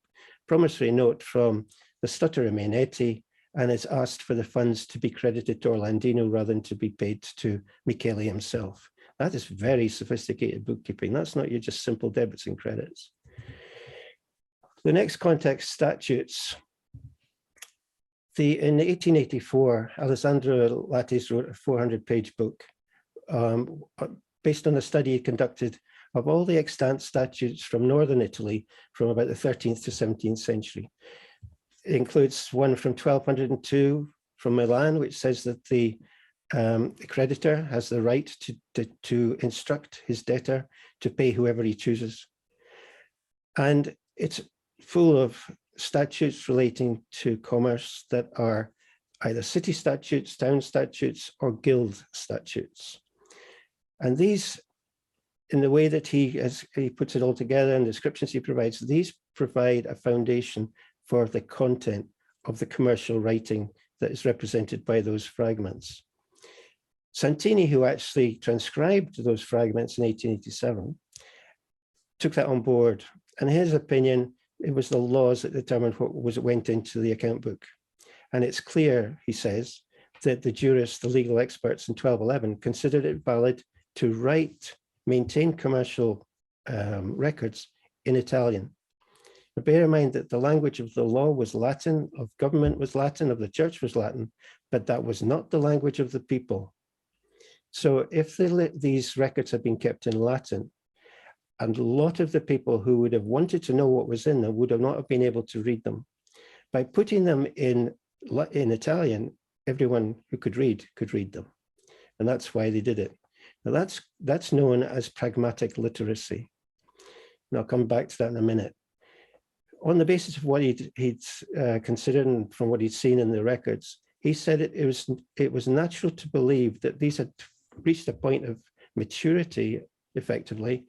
promissory note from the stutterer Mainetti and has asked for the funds to be credited to Orlandino rather than to be paid to Michele himself. That is very sophisticated bookkeeping. That's not your just simple debits and credits. The next context, statutes. In 1884, Alessandro Lattis wrote a 400-page book based on a study he conducted of all the extant statutes from northern Italy from about the 13th to 17th century. It includes one from 1202 from Milan, which says that the creditor has the right to instruct his debtor to pay whoever he chooses. And it's full of statutes relating to commerce that are either city statutes, town statutes, or guild statutes. And these, in the way that he puts it all together and the descriptions he provides, these provide a foundation for the content of the commercial writing that is represented by those fragments. Santini, who actually transcribed those fragments in 1887, took that on board. And in his opinion, it was the laws that determined what went into the account book. And it's clear, he says, that the jurists, the legal experts in 1211, considered it valid to maintain commercial records in Italian. But bear in mind that the language of the law was Latin, of government was Latin, of the church was Latin, but that was not the language of the people. So if these records had been kept in Latin, and a lot of the people who would have wanted to know what was in them would have not have been able to read them. By putting them in Italian, everyone who could read them. And that's why they did it. Now that's known as pragmatic literacy. And I'll come back to that in a minute. On the basis of what he'd considered and from what he'd seen in the records, he said it was natural to believe that these had reached a point of maturity, effectively,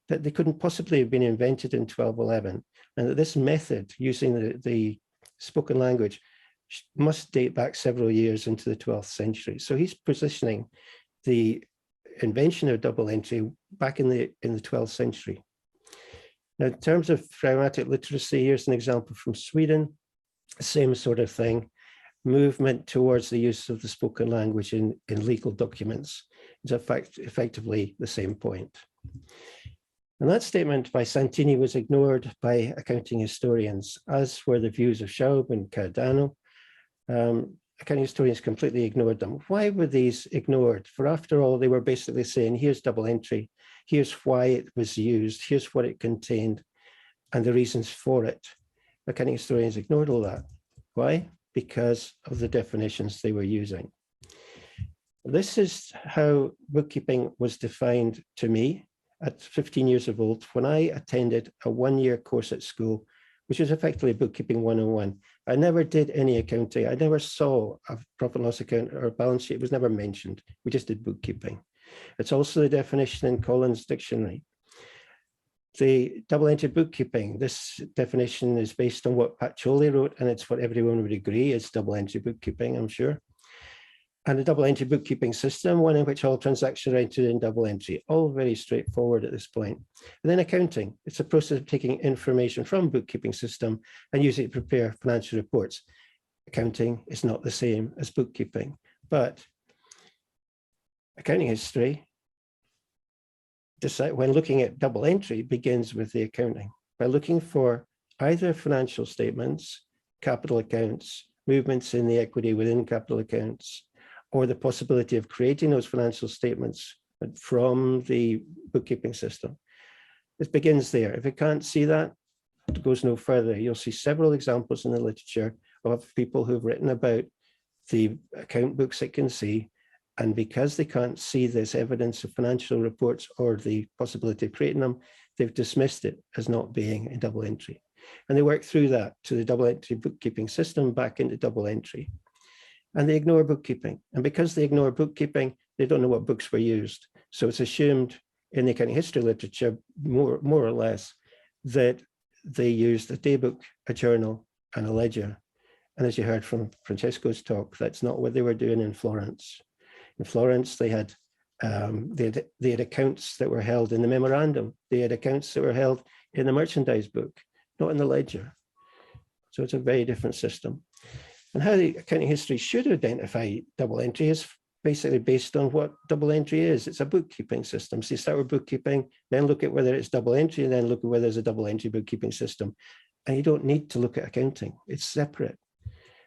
that they couldn't possibly have been invented in 1211, and that this method, using the spoken language, must date back several years into the 12th century. So he's positioning the invention of double entry back in the 12th century. Now, in terms of pragmatic literacy, here's an example from Sweden, same sort of thing, movement towards the use of the spoken language in legal documents. It's effectively the same point. And that statement by Santini was ignored by accounting historians, as were the views of Schaub and Cardano. Accounting historians completely ignored them. Why were these ignored? For after all, they were basically saying, here's double entry, here's why it was used, here's what it contained, and the reasons for it. Accounting historians ignored all that. Why? Because of the definitions they were using. This is how bookkeeping was defined to me at 15 years of old, when I attended a one-year course at school, which was effectively bookkeeping 101. I never did any accounting. I never saw a profit and loss account or a balance sheet. It was never mentioned. We just did bookkeeping. It's also the definition in Collins Dictionary. The double-entry bookkeeping, this definition is based on what Pacioli wrote, and it's what everyone would agree is double-entry bookkeeping, I'm sure. And a double-entry bookkeeping system, one in which all transactions are entered in double entry, all very straightforward at this point. And then accounting, it's a process of taking information from bookkeeping system and using it to prepare financial reports. Accounting is not the same as bookkeeping, but accounting history, when looking at double entry, begins with the accounting by looking for either financial statements, capital accounts, movements in the equity within capital accounts, or the possibility of creating those financial statements from the bookkeeping system. It begins there. If you can't see that, it goes no further. You'll see several examples in the literature of people who've written about the account books it can see, and because they can't see this evidence of financial reports or the possibility of creating them, they've dismissed it as not being a double entry. And they work through that to the double entry bookkeeping system back into double entry. And they ignore bookkeeping. And because they ignore bookkeeping, they don't know what books were used. So it's assumed in the accounting history literature, more or less, that they used a daybook, a journal, and a ledger. And as you heard from Francesco's talk, that's not what they were doing in Florence. In Florence, they had accounts that were held in the memorandum. They had accounts that were held in the merchandise book, not in the ledger. So it's a very different system. And how the accounting history should identify double entry is basically based on what double entry is. It's a bookkeeping system. So you start with bookkeeping, then look at whether it's double entry, and then look at whether there's a double entry bookkeeping system. And you don't need to look at accounting. It's separate.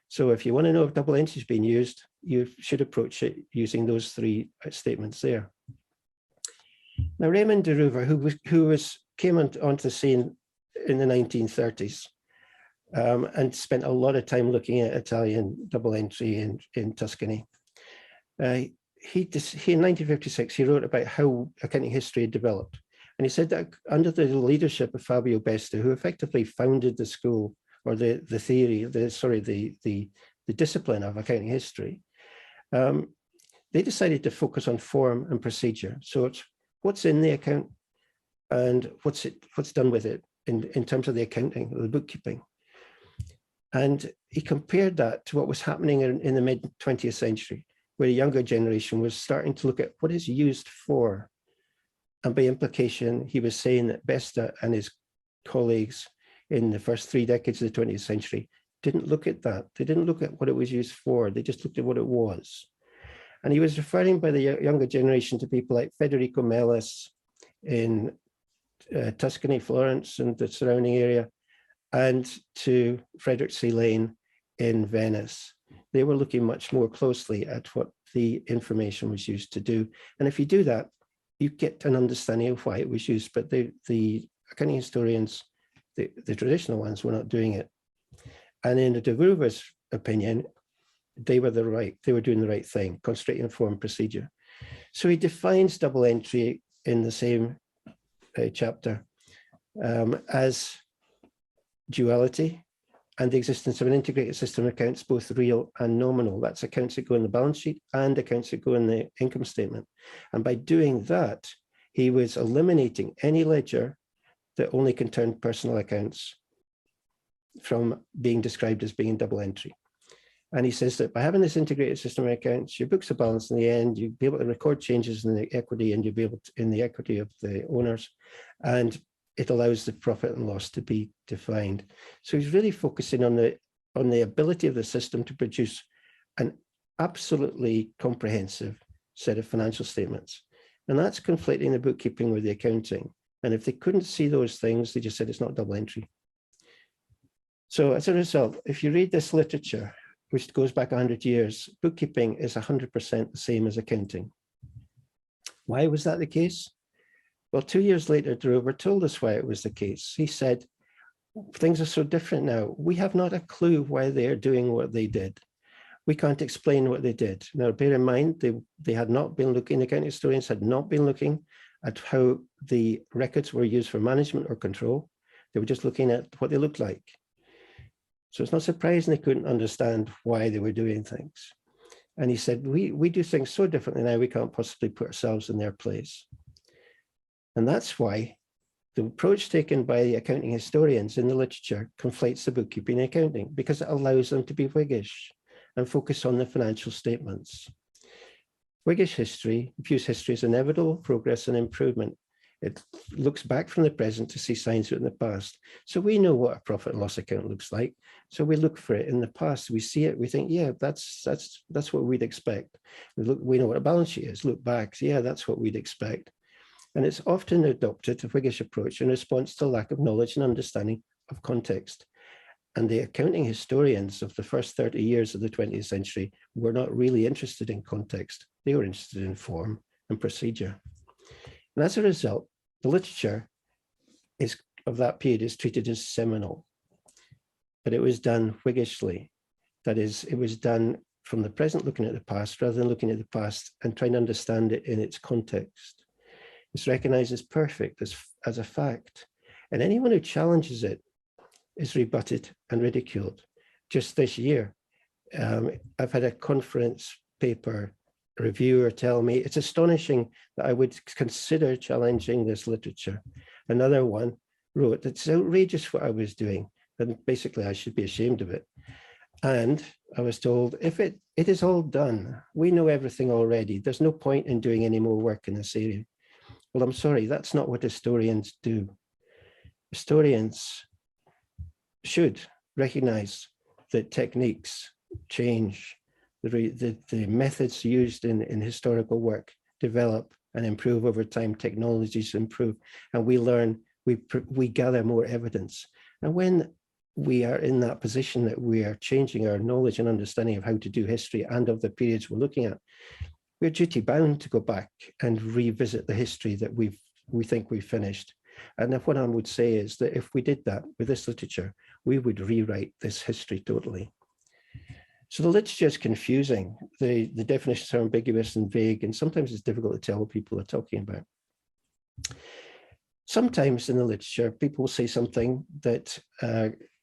So if you want to know if double entry is being used, you should approach it using those three statements there. Now, Raymond DeRoover, who came onto the scene in the 1930s and spent a lot of time looking at Italian double entry in Tuscany. In 1956, he wrote about how accounting history had developed. And he said that under the leadership of Fabio Besta, who effectively founded the school, or the discipline of accounting history, they decided to focus on form and procedure. So it's what's in the account and what's done with it in terms of the accounting, the bookkeeping. And he compared that to what was happening in the mid-20th century, where the younger generation was starting to look at what is used for. And by implication, he was saying that Besta and his colleagues in the first 3 decades of the 20th century didn't look at that. They didn't look at what it was used for. They just looked at what it was. And he was referring by the younger generation to people like Federico Melis in Tuscany, Florence, and the surrounding area, and to Frederick C. Lane in Venice. They were looking much more closely at what the information was used to do. And if you do that, you get an understanding of why it was used. But the accounting historians, the traditional ones, were not doing it. And in DeRoover's opinion, they were doing the right thing, concentrating on form procedure. So he defines double entry in the same chapter as duality and the existence of an integrated system of accounts, both real and nominal. That's accounts that go in the balance sheet and accounts that go in the income statement. And by doing that, he was eliminating any ledger that only concerned personal accounts from being described as being double entry. And he says that by having this integrated system of accounts, your books are balanced in the end, you'll be able to record changes in the equity, and you'll be able to, in the equity of the owners, and it allows the profit and loss to be defined. So he's really focusing on the ability of the system to produce an absolutely comprehensive set of financial statements. And that's conflating the bookkeeping with the accounting. And if they couldn't see those things, they just said it's not double entry. So as a result, if you read this literature, which goes back 100 years, bookkeeping is 100% the same as accounting. Why was that the case? Well, 2 years later, DeRoover told us why it was the case. He said, things are so different now. We have not a clue why they're doing what they did. We can't explain what they did. Now, bear in mind, they had not been looking, the accounting historians had not been looking at how the records were used for management or control. They were just looking at what they looked like. So it's not surprising they couldn't understand why they were doing things. And he said, we do things so differently now, we can't possibly put ourselves in their place. And that's why the approach taken by the accounting historians in the literature conflates the bookkeeping and accounting, because it allows them to be Whiggish and focus on the financial statements. Whiggish history views history as inevitable progress and improvement. It looks back from the present to see signs of it in the past. So we know what a profit and loss account looks like. So we look for it in the past. We see it. We think, yeah, that's what we'd expect. We know what a balance sheet is. Look back. Yeah, that's what we'd expect. And it's often adopted a Whiggish approach in response to lack of knowledge and understanding of context. And the accounting historians of the first 30 years of the 20th century were not really interested in context. They were interested in form and procedure. And as a result, the literature of that period is treated as seminal, but it was done Whiggishly. That is, it was done from the present looking at the past rather than looking at the past and trying to understand it in its context. It's recognized as perfect, as a fact, and anyone who challenges it is rebutted and ridiculed. Just this year, I've had a conference paper reviewer tell me it's astonishing that I would consider challenging this literature. Another one wrote, it's outrageous what I was doing, and basically I should be ashamed of it. And I was told, if it is all done, we know everything already, there's no point in doing any more work in this area. Well, I'm sorry, that's not what historians do. Historians should recognize that techniques change, the methods used in historical work develop and improve over time, technologies improve, and we learn, we gather more evidence. And when we are in that position that we are changing our knowledge and understanding of how to do history and of the periods we're looking at, we're duty bound to go back and revisit the history that we think we've finished. And what I would say is that if we did that with this literature, we would rewrite this history totally. So the literature is confusing. The definitions are ambiguous and vague, and sometimes it's difficult to tell what people are talking about. Sometimes in the literature, people will say something that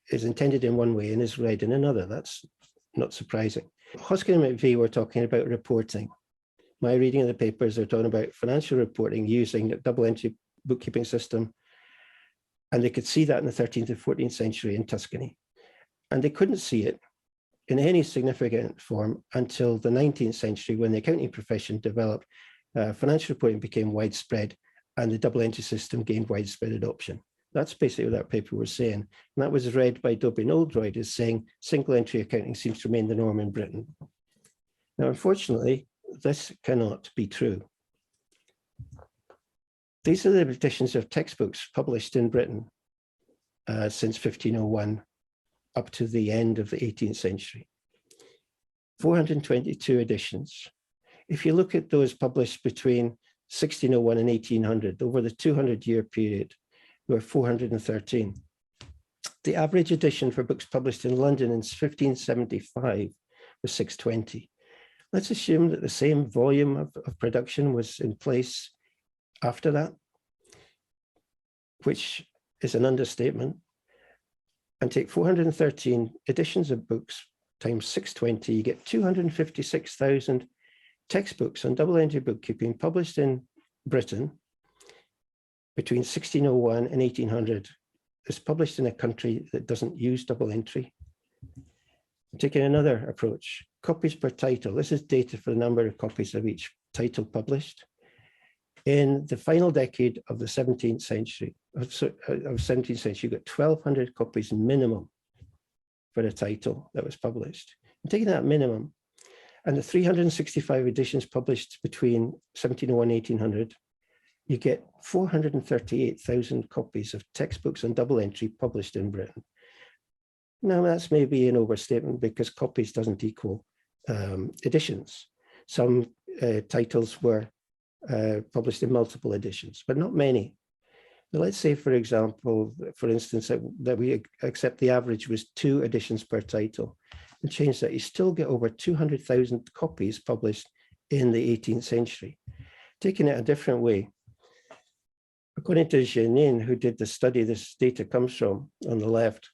is intended in one way and is read in another. That's not surprising. Hoskin and McVeigh were talking about reporting. My reading of the papers, they're talking about financial reporting using a double entry bookkeeping system. And they could see that in the 13th and 14th century in Tuscany. And they couldn't see it in any significant form until the 19th century, when the accounting profession developed, financial reporting became widespread and the double entry system gained widespread adoption. That's basically what that paper was saying. And that was read by Dobie and Oldroyd as saying single entry accounting seems to remain the norm in Britain. Now, unfortunately, this cannot be true. These are the editions of textbooks published in Britain since 1501 up to the end of the 18th century. 422 editions. If you look at those published between 1601 and 1800, over the 200-year period, there were 413. The average edition for books published in London in 1575 was 620. Let's assume that the same volume of production was in place after that, which is an understatement, and take 413 editions of books times 620, you get 256,000 textbooks on double entry bookkeeping published in Britain between 1601 and 1800. It's published in a country that doesn't use double entry. I'm taking another approach, copies per title. This is data for the number of copies of each title published. In the final decade of the 17th century, you got 1,200 copies minimum for a title that was published. I'm taking that minimum, and the 365 editions published between 1701 and 1800, you get 438,000 copies of textbooks on double entry published in Britain. Now, that's maybe an overstatement because copies doesn't equal editions. Some titles were published in multiple editions, but not many. Now, let's say, for example, for instance, that we accept the average was 2 editions per title and change that. You still get over 200,000 copies published in the 18th century. Taking it a different way, according to Jeanine, who did the study this data comes from on the left,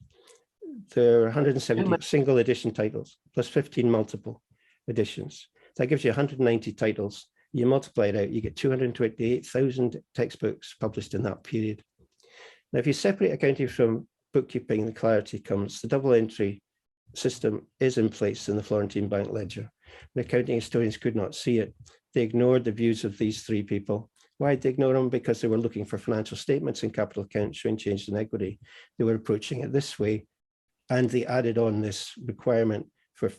there are 170 single edition titles plus 15 multiple editions. That gives you 190 titles. You multiply it out, you get 228,000 textbooks published in that period. Now, if you separate accounting from bookkeeping, the clarity comes. The double entry system is in place in the Florentine bank ledger. The accounting historians could not see it. They ignored the views of these 3 people. Why did they ignore them? Because they were looking for financial statements and capital accounts showing change in equity. They were approaching it this way, and they added on this requirement for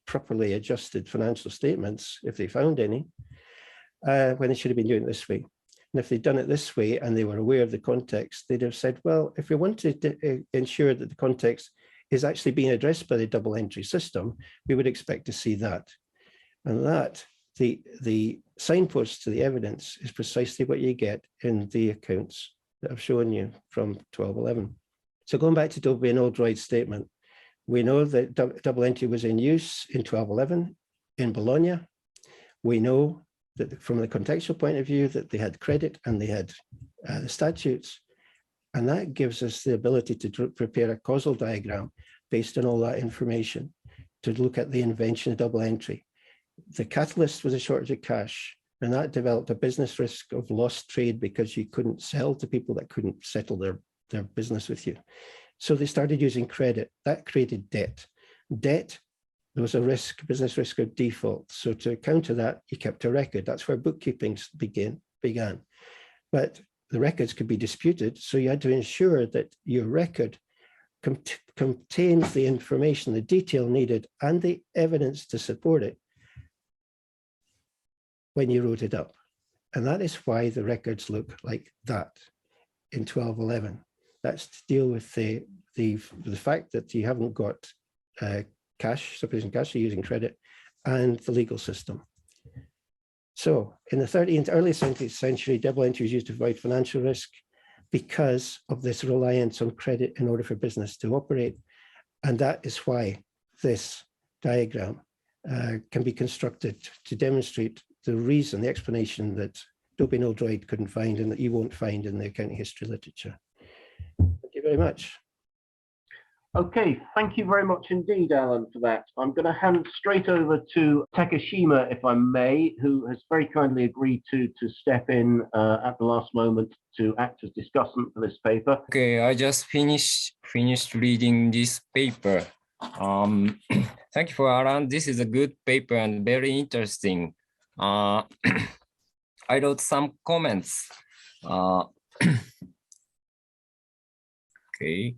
properly adjusted financial statements, if they found any, when they should have been doing it this way. And if they'd done it this way and they were aware of the context, they'd have said, well, if we want to ensure that the context is actually being addressed by the double entry system, we would expect to see that. And that the signpost to the evidence is precisely what you get in the accounts that I've shown you from 1211. So going back to Doubleentry's statement, we know that double entry was in use in 1211 in Bologna. We know that from the contextual point of view that they had credit and they had the statutes. And that gives us the ability to prepare a causal diagram based on all that information to look at the invention of double entry. The catalyst was a shortage of cash, and that developed a business risk of lost trade because you couldn't sell to people that couldn't settle their business with you. So they started using credit. That created debt. Debt, there was a risk, business risk of default. So to counter that, you kept a record. That's where bookkeeping began. But the records could be disputed, so you had to ensure that your record contains the information, the detail needed, and the evidence to support it when you wrote it up. And that is why the records look like that in 1211. That's to deal with the fact that you haven't got cash, sufficient cash, you're using credit, and the legal system. So in the early 17th century, double entry was used to avoid financial risk because of this reliance on credit in order for business to operate. And that is why this diagram can be constructed to demonstrate the reason, the explanation that Doubleentry couldn't find and that you won't find in the accounting history literature. Thank you very much. Okay, thank you very much indeed, Alan, for that. I'm going to hand straight over to Takashima, if I may, who has very kindly agreed to step in at the last moment to act as discussant for this paper. Okay, I just finished reading this paper. Thank you for Alan. This is a good paper and very interesting. I wrote some comments. Okay.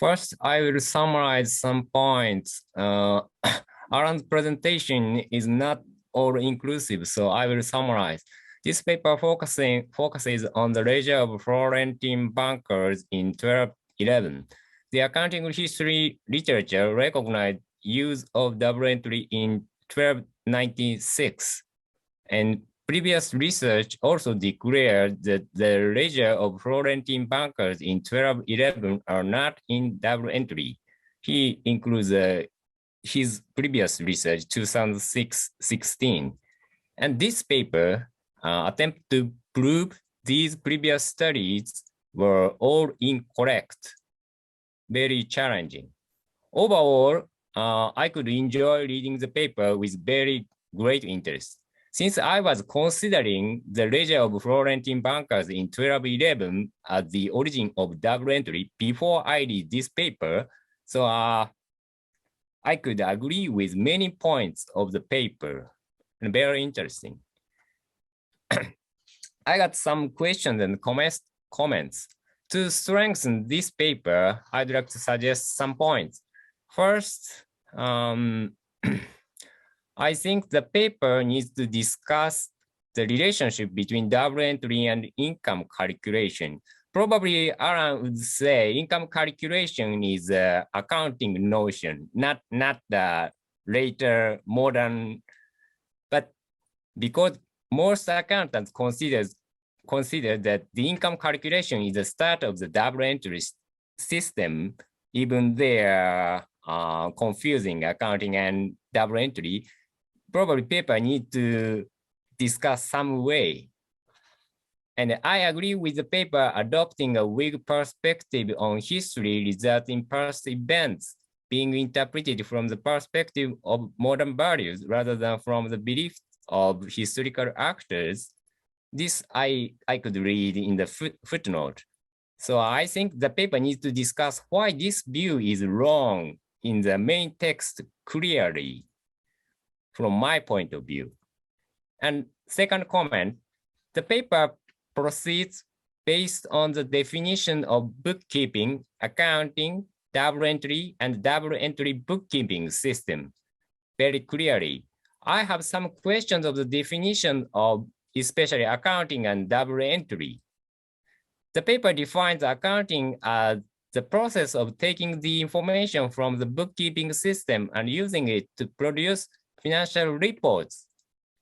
First, I will summarize some points. Alan's presentation is not all-inclusive, so I will summarize. This paper focuses on the ledger of Florentine bankers in 1211. The accounting history literature recognized use of double entry in 1296, and previous research also declared that the ledger of Florentine bankers in 1211 are not in double entry. He includes his previous research, 2016. And this paper attempts to prove these previous studies were all incorrect, very challenging. Overall, I could enjoy reading the paper with very great interest. Since I was considering the ledger of Florentine bankers in 1211 as the origin of double entry before I read this paper, so I could agree with many points of the paper. Very interesting. I got some questions and comments. To strengthen this paper, I'd like to suggest some points. First, I think the paper needs to discuss the relationship between double entry and income calculation. Probably Alan would say income calculation is an accounting notion, not the later modern, but because most accountants consider that the income calculation is the start of the double entry system, even they are confusing accounting and double entry. Probably paper need to discuss some way. And I agree with the paper adopting a weak perspective on history resulting in past events being interpreted from the perspective of modern values rather than from the beliefs of historical actors. This I could read in the footnote. So I think the paper needs to discuss why this view is wrong in the main text clearly, from my point of view. And second comment, the paper proceeds based on the definition of bookkeeping, accounting, double entry, and double entry bookkeeping system very clearly. I have some questions of the definition of especially accounting and double entry. The paper defines accounting as the process of taking the information from the bookkeeping system and using it to produce financial reports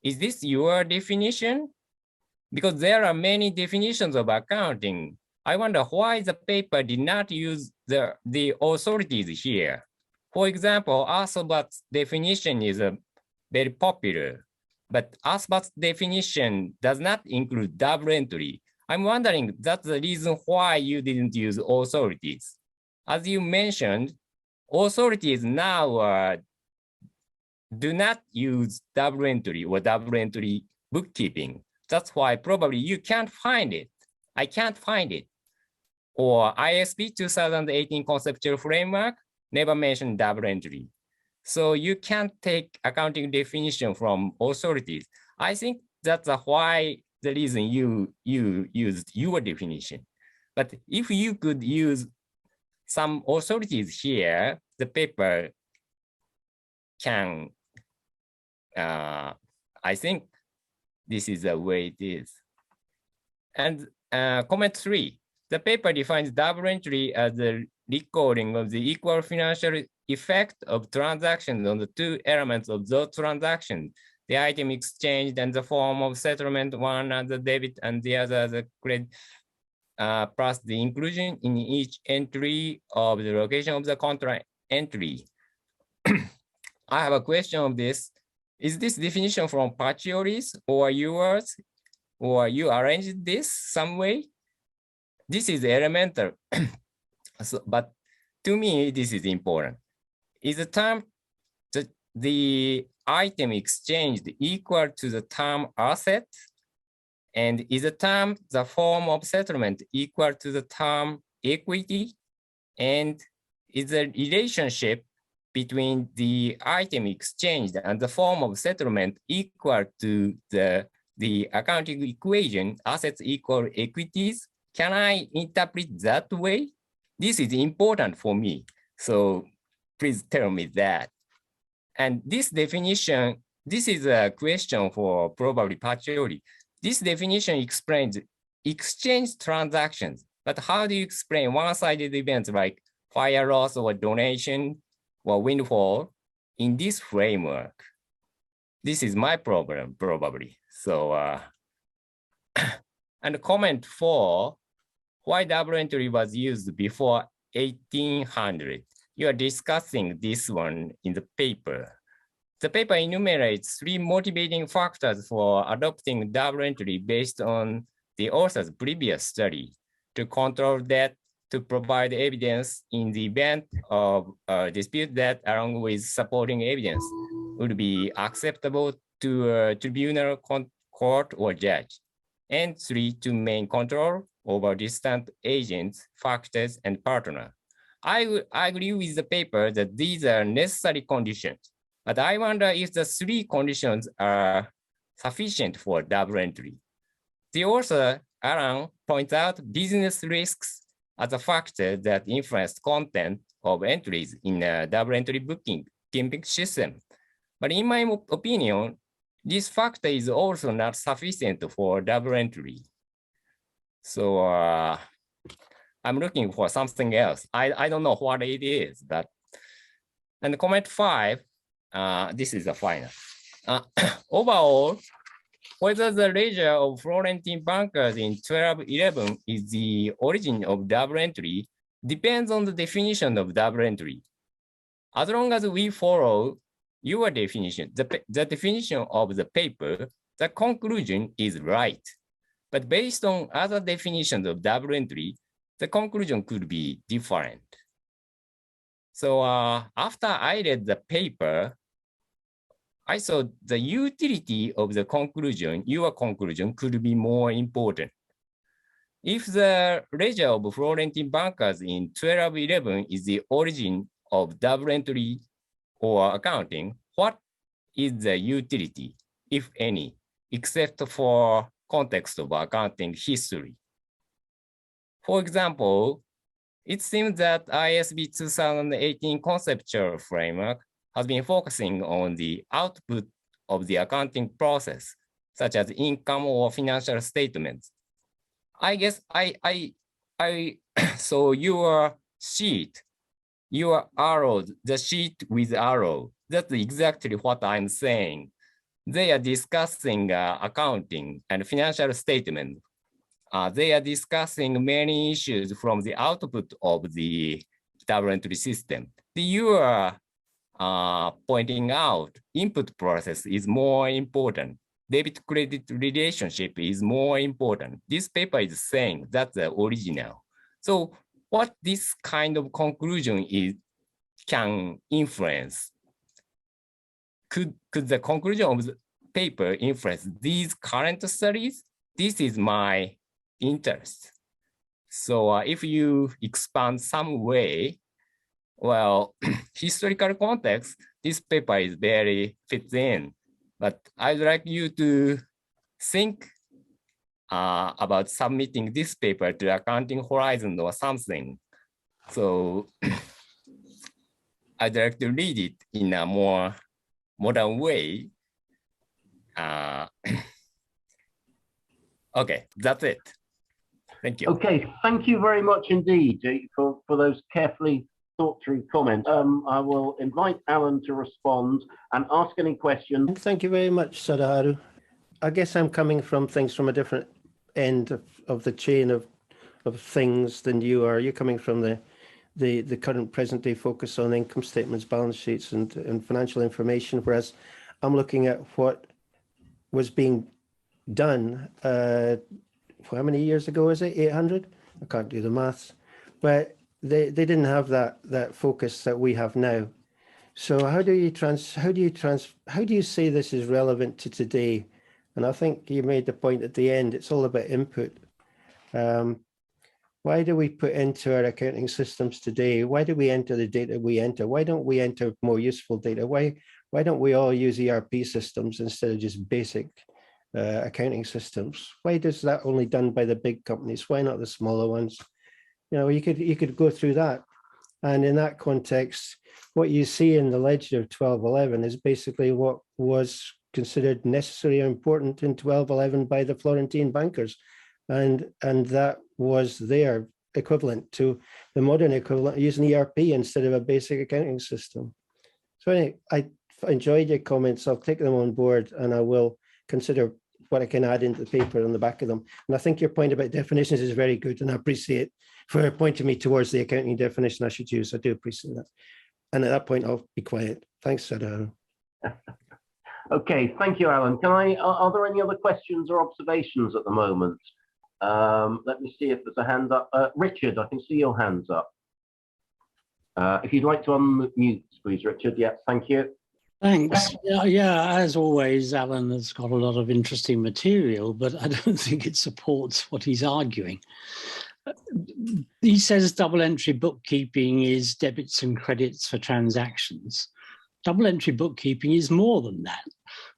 Is this your definition? Because there are many definitions of accounting. I wonder why the paper did not use the authorities here. For example, Asbat's definition is very popular, but Asbat's definition does not include double entry. I'm wondering that's the reason why you didn't use authorities. As you mentioned, authorities now do not use double entry or double entry bookkeeping. That's why probably you can't find it. I can't find it. Or ISB 2018 conceptual framework never mentioned double entry. So you can't take accounting definition from authorities. I think that's why the reason you used your definition. But if you could use some authorities here, the paper can, I think this is the way it is. And comment 3, the paper defines double entry as the recording of the equal financial effect of transactions on the two elements of those transactions, the item exchanged and the form of settlement, one as a debit and the other as a credit, plus the inclusion in each entry of the location of the contract entry. I have a question of this. Is this definition from Pacioli's or yours, or you arranged this some way? This is elemental, so, but to me, this is important. Is the term, the item exchanged equal to the term asset? And is the term, the form of settlement equal to the term equity? And is the relationship between the item exchanged and the form of settlement equal to the accounting equation, assets equal equities? Can I interpret that way? This is important for me. So please tell me that. And this definition, this is a question for probably Pacioli. This definition explains exchange transactions, but how do you explain one-sided events like fire loss or donation or windfall in this framework? This is my problem, probably. So, and comment 4, why double entry was used before 1800. You are discussing this one in the paper. The paper enumerates 3 motivating factors for adopting double entry based on the author's previous study: to control debt, to provide evidence in the event of a dispute that, along with supporting evidence, would be acceptable to a tribunal, court, or judge, and 3, to maintain control over distant agents, factors, and partner. I agree with the paper that these are necessary conditions, but I wonder if the 3 conditions are sufficient for double entry. The author, Alan, points out business risks as a factor that influence content of entries in a double entry bookkeeping system. But in my opinion, this factor is also not sufficient for double entry. So I'm looking for something else. I don't know what it is, but, and comment 5, this is the final. Overall, whether the ledger of Florentine bankers in 1211 is the origin of double entry depends on the definition of double entry. As long as we follow your definition, the definition of the paper, the conclusion is right. But based on other definitions of double entry, the conclusion could be different. So after I read the paper, I thought the utility of the conclusion, your conclusion, could be more important. If the ledger of Florentine bankers in 1211 is the origin of double entry or accounting, what is the utility, if any, except for context of accounting history? For example, it seems that ISB 2018 conceptual framework has been focusing on the output of the accounting process, such as income or financial statements. I guess I saw your sheet, your arrow, the sheet with arrow. That's exactly what I'm saying. they are discussing accounting and financial statement. They are discussing many issues from the output of the double entry system. You are pointing out input process is more important. Debit credit relationship is more important. This paper is saying that's the original. So what this kind of conclusion is can influence? Could the conclusion of the paper influence these current studies? This is my interest. So if you expand some way, well, historical context, this paper is very fits in, but I'd like you to think about submitting this paper to Accounting Horizon or something. So I'd like to read it in a more modern way. Okay, that's it. Thank you. Okay, thank you very much indeed for those carefully thought through comments. I will invite Alan to respond and ask any questions. Thank you very much, Sadaharu. I guess I'm coming from things from a different end of the chain of things than you are. You're coming from the current present day focus on income statements, balance sheets, and financial information, whereas I'm looking at what was being done. How many years ago is it? 800? I can't do the maths, but they didn't have that focus that we have now. So how do you say this is relevant to today? And I think you made the point at the end, it's all about input. Why do we put into our accounting systems today? Why do we enter the data we enter? Why don't we enter more useful data? Why don't we all use ERP systems instead of just basic accounting systems? Why is that only done by the big companies? Why not the smaller ones? You know, you could go through that. And in that context, what you see in the ledger of 1211 is basically what was considered necessary or important in 1211 by the Florentine bankers. And that was their equivalent to the modern equivalent using ERP instead of a basic accounting system. So anyway, I enjoyed your comments. I'll take them on board and I will consider what I can add into the paper on the back of them. And I think your point about definitions is very good, and I appreciate for pointing me towards the accounting definition I should use. I do appreciate that. And at that point, I'll be quiet. Thanks, Sadaharu. Okay, thank you, Alan. Are there any other questions or observations at the moment? Let me see if there's a hand up. Richard, I can see your hands up. If you'd like to unmute, please, Richard. Yeah, thank you. Thanks. Yeah, as always, Alan has got a lot of interesting material, but I don't think it supports what he's arguing. He says double entry bookkeeping is debits and credits for transactions. Double entry bookkeeping is more than that.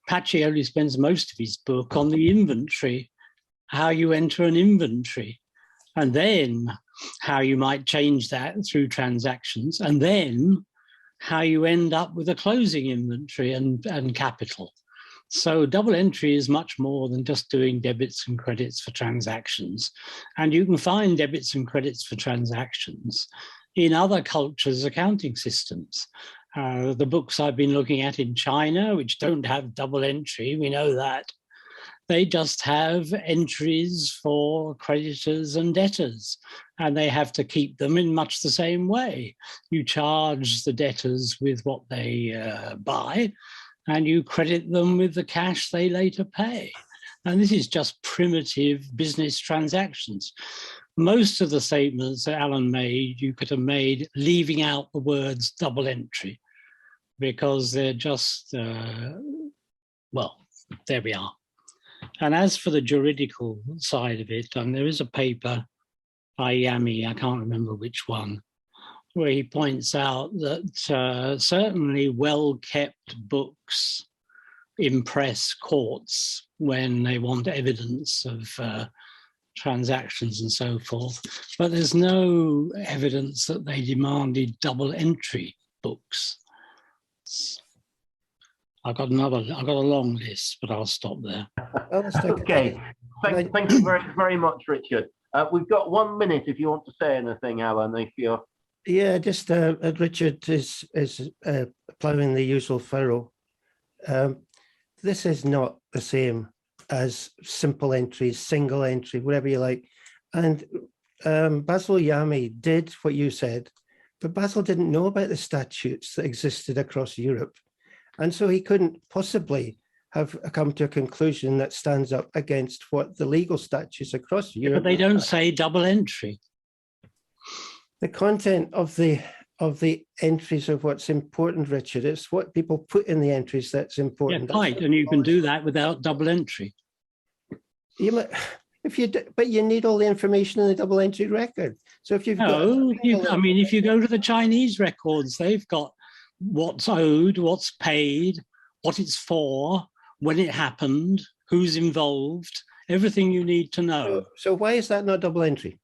Pacioli spends most of his book on the inventory, how you enter an inventory, and then how you might change that through transactions, and then how you end up with a closing inventory and capital. So double entry is much more than just doing debits and credits for transactions. And you can find debits and credits for transactions in other cultures' accounting systems. The books I've been looking at in China, which don't have double entry, we know that, they just have entries for creditors and debtors, and they have to keep them in much the same way. You charge the debtors with what they buy, and you credit them with the cash they later pay. And this is just primitive business transactions. Most of the statements that Alan made, you could have made leaving out the words double entry, because they're just, well, there we are. And as for the juridical side of it, there is a paper by Yami, I can't remember which one, where he points out that certainly well-kept books impress courts when they want evidence of transactions and so forth, but there's no evidence that they demanded double entry books. I've got a long list, but I'll stop there. Okay, thank you very much, Richard. We've got 1 minute if you want to say anything, Alan, if you're... Yeah, just Richard is ploughing the usual furrow. this is not the same as simple entries, single entry, whatever you like. And Basil Yami did what you said, but Basil didn't know about the statutes that existed across Europe. And so he couldn't possibly have come to a conclusion that stands up against what the legal statutes across Europe. But they don't say double entry. The content of the entries of what's important, Richard. It's what people put in the entries that's important. Yeah, right, and you can do that without double entry. You might, but you need all the information in the double entry record. So if you've if you go to the Chinese records, they've got what's owed, what's paid, what it's for, when it happened, who's involved, everything you need to know. So why is that not double entry?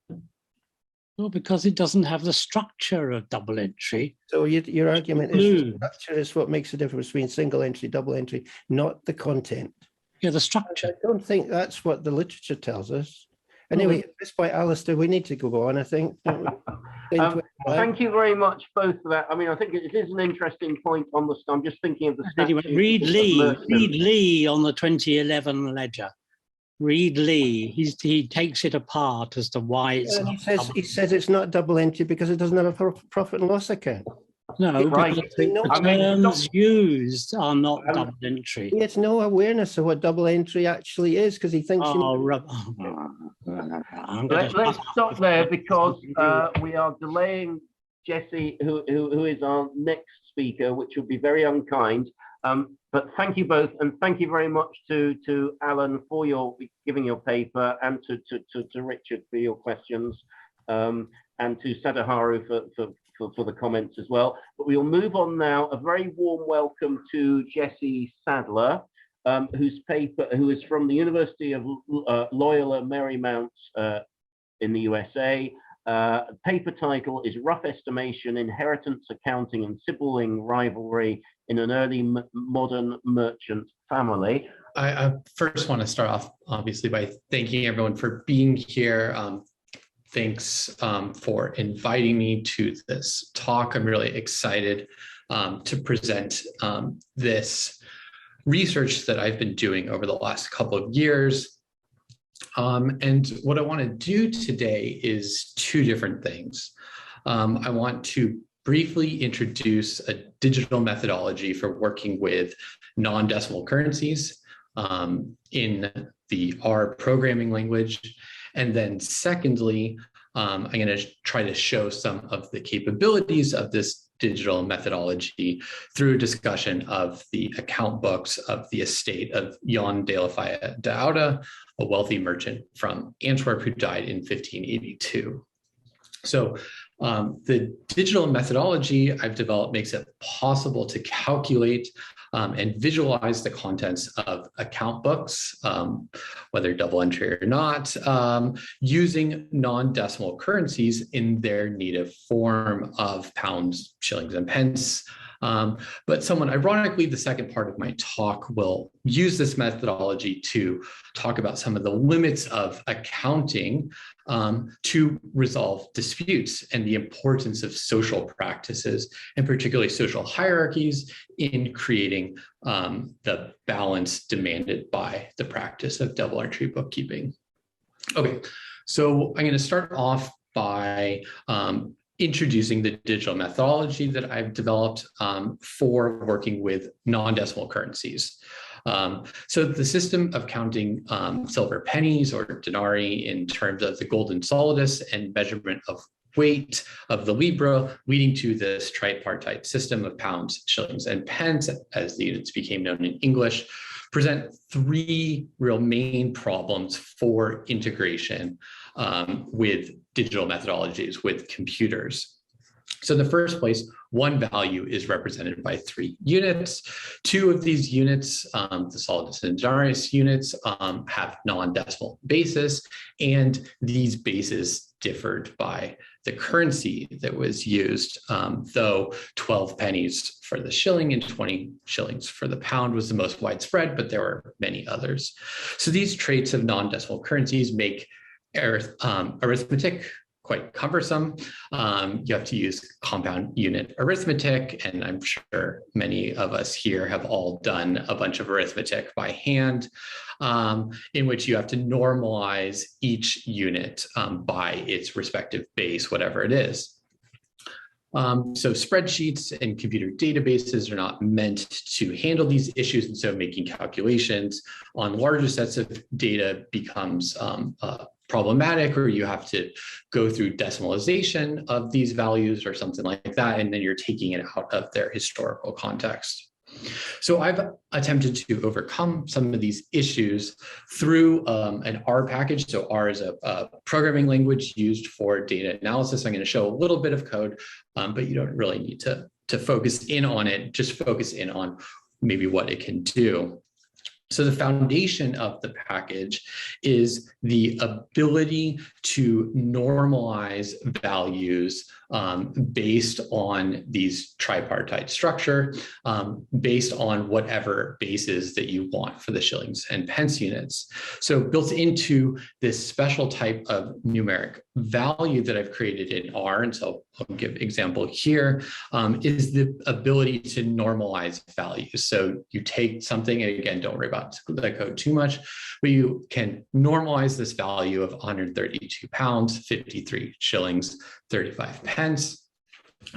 Well, because it doesn't have the structure of double entry. So your argument is the structure is what makes the difference between single entry, double entry, not the content. Yeah, the structure. I don't think that's what the literature tells us. Anyway, at this point, Alistair, we need to go on, I think. Thank you very much both for that. I mean, I think it is an interesting point on the. I'm just thinking of the statute. Anyway, read Lee on the 2011 ledger. Read Lee. He takes it apart as to why it's. He says it's not double entry because it doesn't have a profit and loss account. No, right. The terms used are not double entry. He has no awareness of what double entry actually is because he thinks. Let's stop there because we are delaying Jesse, who is our next speaker, which would be very unkind. But thank you both, and thank you very much to Alan for your giving your paper, and to Richard for your questions, and to Sadaharu for the comments as well. But we will move on now. A very warm welcome to Jesse Sadler, who is from the University of Loyola Marymount in the USA. Paper title is Rough Estimation, Inheritance, Accounting and Sibling Rivalry in an Early Modern Merchant Family. I first want to start off, obviously, by thanking everyone for being here. Thanks for inviting me to this talk. I'm really excited to present this research that I've been doing over the last couple of years. And what I want to do today is two different things. I want to briefly introduce a digital methodology for working with non-decimal currencies in the R programming language. And then secondly, I'm going to try to show some of the capabilities of this digital methodology through a discussion of the account books of the estate of Jan de la Faya de Oude, a wealthy merchant from Antwerp who died in 1582. So the digital methodology I've developed makes it possible to calculate and visualize the contents of account books, whether double entry or not, using non-decimal currencies in their native form of pounds, shillings, and pence. But somewhat ironically, the second part of my talk will use this methodology to talk about some of the limits of accounting to resolve disputes and the importance of social practices, and particularly social hierarchies, in creating the balance demanded by the practice of double entry bookkeeping. Okay, so I'm going to start off by introducing the digital methodology that I've developed for working with non-decimal currencies. So the system of counting silver pennies or denarii in terms of the golden solidus and measurement of weight of the libra, leading to this tripartite system of pounds, shillings, and pence, as the units became known in English, present three real main problems for integration with digital methodologies, with computers. So in the first place, one value is represented by three units. Two of these units, the solidus and denarius units, have non-decimal basis, and these bases differed by the currency that was used, though 12 pennies for the shilling and 20 shillings for the pound was the most widespread, but there were many others. So these traits of non-decimal currencies make arithmetic quite cumbersome. You have to use compound unit arithmetic, and I'm sure many of us here have all done a bunch of arithmetic by hand, in which you have to normalize each unit by its respective base, whatever it is. So spreadsheets and computer databases are not meant to handle these issues, and so making calculations on larger sets of data becomes problematic, or you have to go through decimalization of these values or something like that, and then you're taking it out of their historical context. So I've attempted to overcome some of these issues through an R package. So R is a programming language used for data analysis. I'm going to show a little bit of code, but you don't really need to focus in on it. Just focus in on maybe what it can do. So the foundation of the package is the ability to normalize values based on these tripartite structure, based on whatever bases that you want for the shillings and pence units. So built into this special type of numeric value that I've created in R, and so I'll give an example here, is the ability to normalize values. So you take something, and again, don't worry about the code too much, but you can normalize this value of 132 pounds, 53 shillings, 35 pence,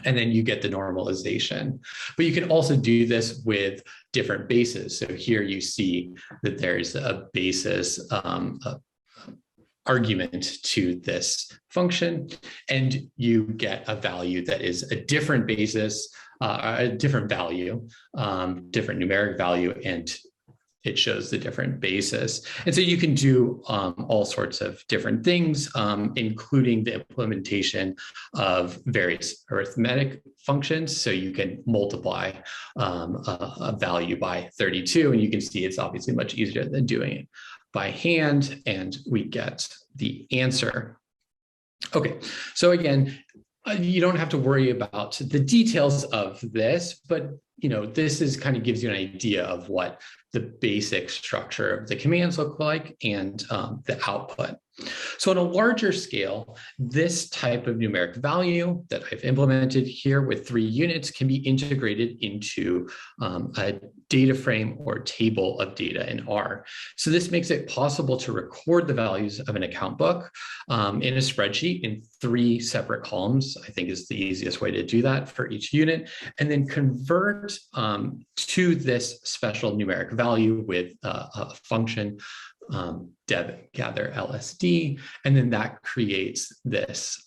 and then you get the normalization. But you can also do this with different bases. So here you see that there's a basis argument to this function, and you get a value that is a different basis, a different value, different numeric value, and it shows the different basis. And so you can do all sorts of different things, including the implementation of various arithmetic functions. So you can multiply a value by 32, and you can see it's obviously much easier than doing it by hand, and we get the answer. Okay, so again, you don't have to worry about the details of this, but this is kind of gives you an idea of what the basic structure of the commands look like and the output. So on a larger scale, this type of numeric value that I've implemented here with 3 units can be integrated into a data frame or table of data in R. So this makes it possible to record the values of an account book in a spreadsheet in 3 separate columns. I think is the easiest way to do that for each unit, and then convert to this special numeric value with a function deb gather LSD, and then that creates this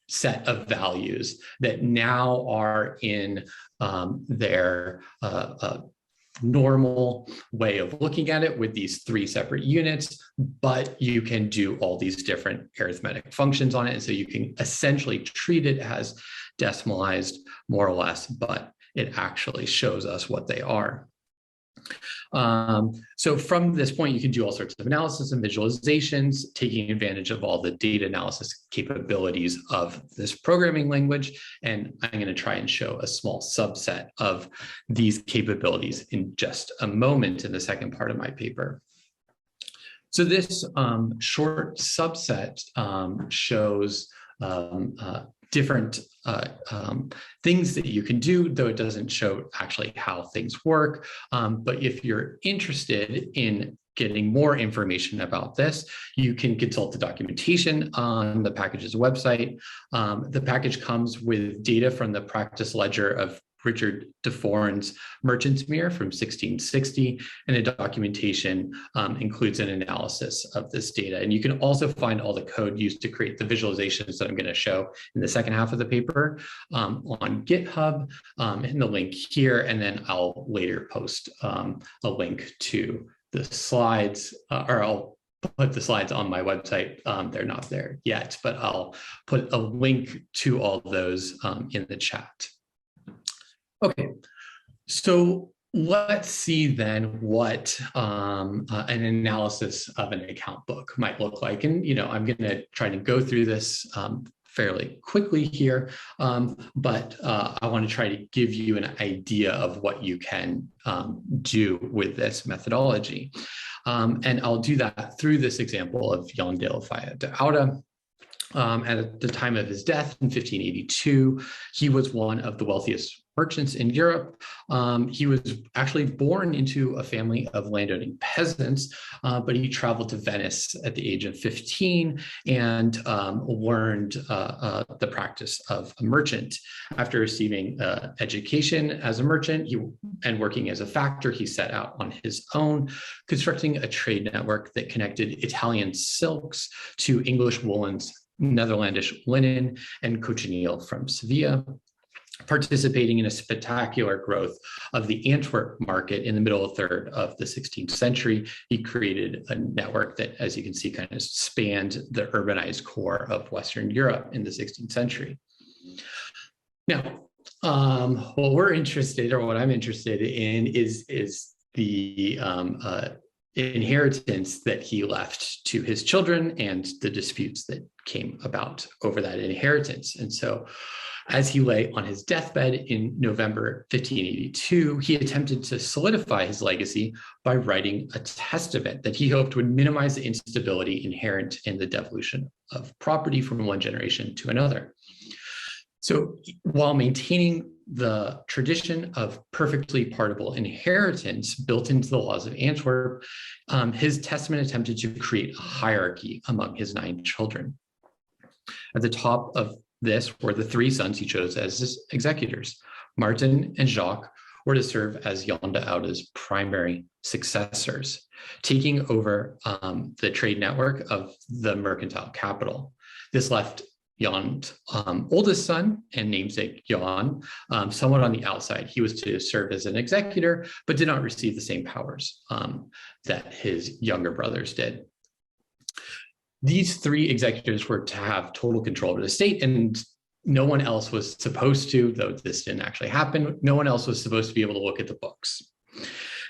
set of values that now are in their normal way of looking at it with these 3 separate units, but you can do all these different arithmetic functions on it. And so you can essentially treat it as decimalized more or less, but it actually shows us what they are. So from this point, you can do all sorts of analysis and visualizations, taking advantage of all the data analysis capabilities of this programming language. And I'm going to try and show a small subset of these capabilities in just a moment in the second part of my paper. So this short subset shows different things that you can do, though it doesn't show actually how things work. But if you're interested in getting more information about this, you can consult the documentation on the package's website. The package comes with data from the practice ledger of Richard DeForn's Merchant's Mirror from 1660, and the documentation includes an analysis of this data. And you can also find all the code used to create the visualizations that I'm going to show in the second half of the paper on GitHub, in the link here, and then I'll later post a link to the slides, or I'll put the slides on my website. They're not there yet, but I'll put a link to all those in the chat. Okay, so let's see then what an analysis of an account book might look like. And, I'm going to try to go through this fairly quickly here, but I want to try to give you an idea of what you can do with this methodology. And I'll do that through this example of Jan de Faya de Oude. At the time of his death in 1582, he was one of the wealthiest merchants in Europe. He was actually born into a family of landowning peasants, but he traveled to Venice at the age of 15 and learned the practice of a merchant. After receiving education as a merchant and working as a factor, he set out on his own, constructing a trade network that connected Italian silks to English woolens, Netherlandish linen, and cochineal from Sevilla, participating in a spectacular growth of the Antwerp market in the middle third of the 16th century. He created a network that, as you can see, kind of spanned the urbanized core of Western Europe in the 16th century. Now, what we're interested, or what I'm interested in, is the inheritance that he left to his children and the disputes that came about over that inheritance. And so, as he lay on his deathbed in November 1582, he attempted to solidify his legacy by writing a testament that he hoped would minimize the instability inherent in the devolution of property from one generation to another. So while maintaining the tradition of perfectly partible inheritance built into the laws of Antwerp, his testament attempted to create a hierarchy among his 9 children. At the top of this were the 3 sons he chose as his executors. Martin and Jacques were to serve as Jan de Oude's primary successors, taking over the trade network of the mercantile capital. This left Jan's oldest son and namesake Jan somewhat on the outside. He was to serve as an executor, but did not receive the same powers that his younger brothers did. These 3 executors were to have total control of the estate, and no one else was supposed to, though this didn't actually happen, no one else was supposed to be able to look at the books.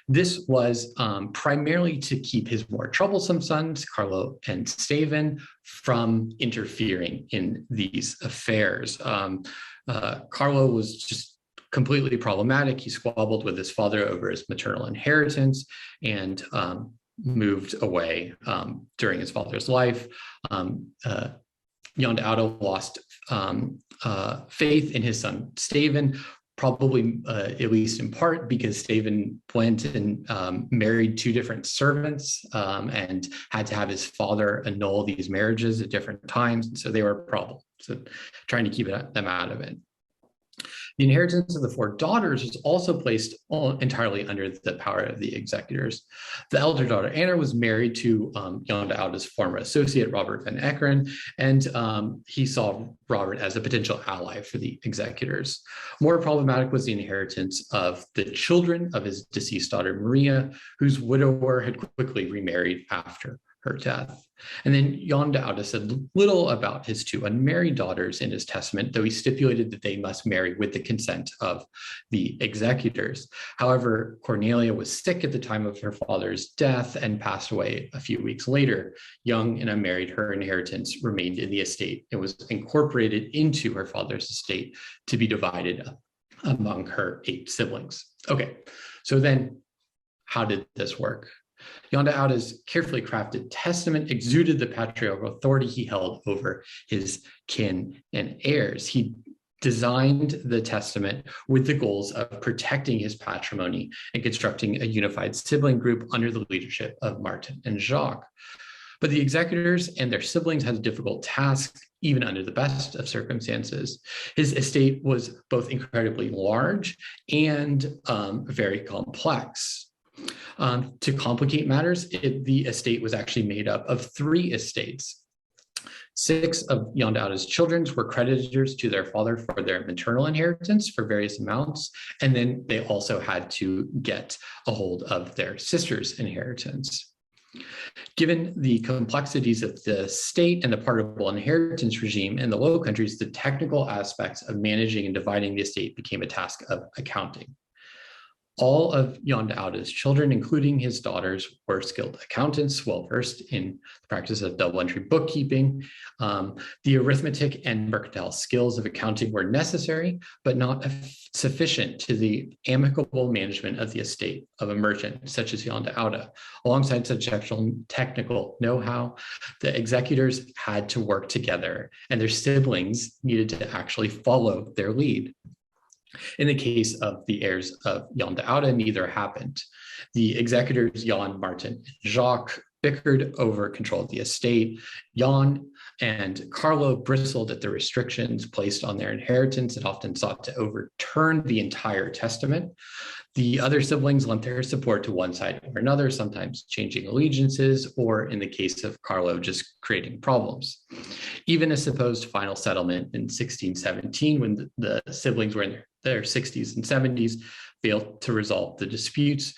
This was primarily to keep his more troublesome sons, Carlo and Stephen, from interfering in these affairs. Carlo was just completely problematic. He squabbled with his father over his maternal inheritance and moved away during his father's life. Jan de Oude lost faith in his son Stephen, probably at least in part because Stephen went and married 2 different servants and had to have his father annul these marriages at different times. And so they were a problem. So trying to keep them out of it. The inheritance of the 4 daughters was also placed entirely under the power of the executors. The elder daughter, Anna, was married to Jan de Oude's former associate, Robert van Eckeren, and he saw Robert as a potential ally for the executors. More problematic was the inheritance of the children of his deceased daughter, Maria, whose widower had quickly remarried after her death. And then Jan de Oude said little about his 2 unmarried daughters in his testament, though he stipulated that they must marry with the consent of the executors. However, Cornelia was sick at the time of her father's death and passed away a few weeks later. Young and unmarried, her inheritance remained in the estate. It was incorporated into her father's estate to be divided among her 8 siblings. Okay, so then how did this work? Jan de Oude's carefully crafted testament exuded the patriarchal authority he held over his kin and heirs. He designed the testament with the goals of protecting his patrimony and constructing a unified sibling group under the leadership of Martin and Jacques. But the executors and their siblings had a difficult task, even under the best of circumstances. His estate was both incredibly large and very complex. To complicate matters, the estate was actually made up of 3 estates. 6 of Jan de Oude's children were creditors to their father for their maternal inheritance for various amounts, and then they also had to get a hold of their sister's inheritance. Given the complexities of the state and the partible inheritance regime in the Low Countries, the technical aspects of managing and dividing the estate became a task of accounting. All of Jan de Oude's children, including his daughters, were skilled accountants, well-versed in the practice of double-entry bookkeeping. The arithmetic and mercantile skills of accounting were necessary, but not sufficient to the amicable management of the estate of a merchant such as Jan de Oude. Alongside such technical know-how, the executors had to work together, and their siblings needed to actually follow their lead. In the case of the heirs of Jan de Oude, neither happened. The executors, Jan, Martin, and Jacques, bickered over control of the estate. Jan and Carlo bristled at the restrictions placed on their inheritance and often sought to overturn the entire testament. The other siblings lent their support to one side or another, sometimes changing allegiances, or in the case of Carlo, just creating problems. Even a supposed final settlement in 1617, when the siblings were in their 60s and 70s, failed to resolve the disputes.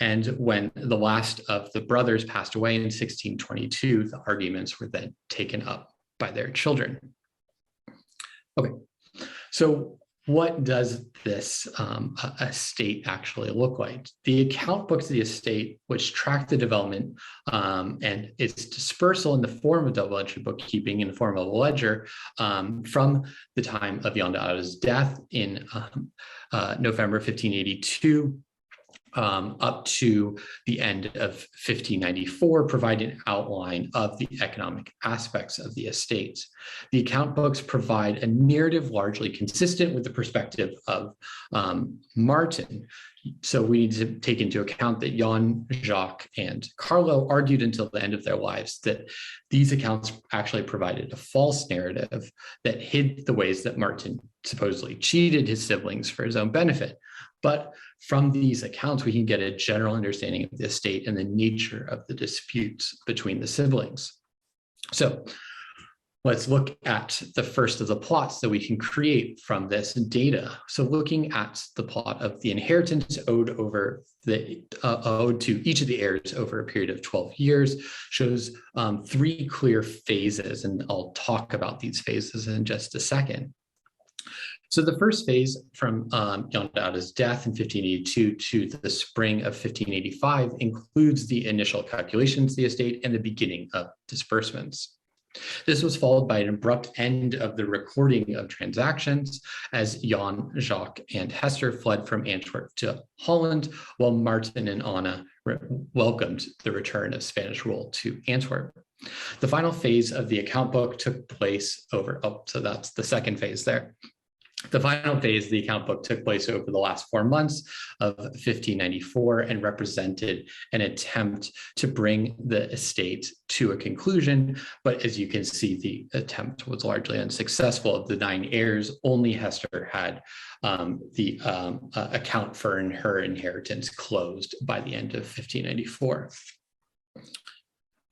And when the last of the brothers passed away in 1622, the arguments were then taken up by their children. Okay, so what does this estate actually look like? The account books of the estate, which track the development and its dispersal in the form of double entry bookkeeping in the form of a ledger from the time of Jan de Oude's death in November 1582 up to the end of 1594, provide an outline of the economic aspects of the estate. The account books provide a narrative largely consistent with the perspective of Martin. So we need to take into account that Jan, Jacques, and Carlo argued until the end of their lives that these accounts actually provided a false narrative that hid the ways that Martin supposedly cheated his siblings for his own benefit. But from these accounts, we can get a general understanding of the estate and the nature of the disputes between the siblings. So let's look at the first of the plots that we can create from this data. So looking at the plot of the inheritance owed to each of the heirs over a period of 12 years shows 3 clear phases, and I'll talk about these phases in just a second. So the first phase from Jan de Oude's death in 1582 to the spring of 1585 includes the initial calculations of the estate and the beginning of disbursements. This was followed by an abrupt end of the recording of transactions as Jan, Jacques, and Hester fled from Antwerp to Holland, while Martin and Anna welcomed the return of Spanish rule to Antwerp. The final phase of the account book took place so that's the second phase there. The final phase of the account book took place over the last 4 months of 1594 and represented an attempt to bring the estate to a conclusion. But as you can see, the attempt was largely unsuccessful. Of the 9 heirs, only Hester had the account for her inheritance closed by the end of 1594.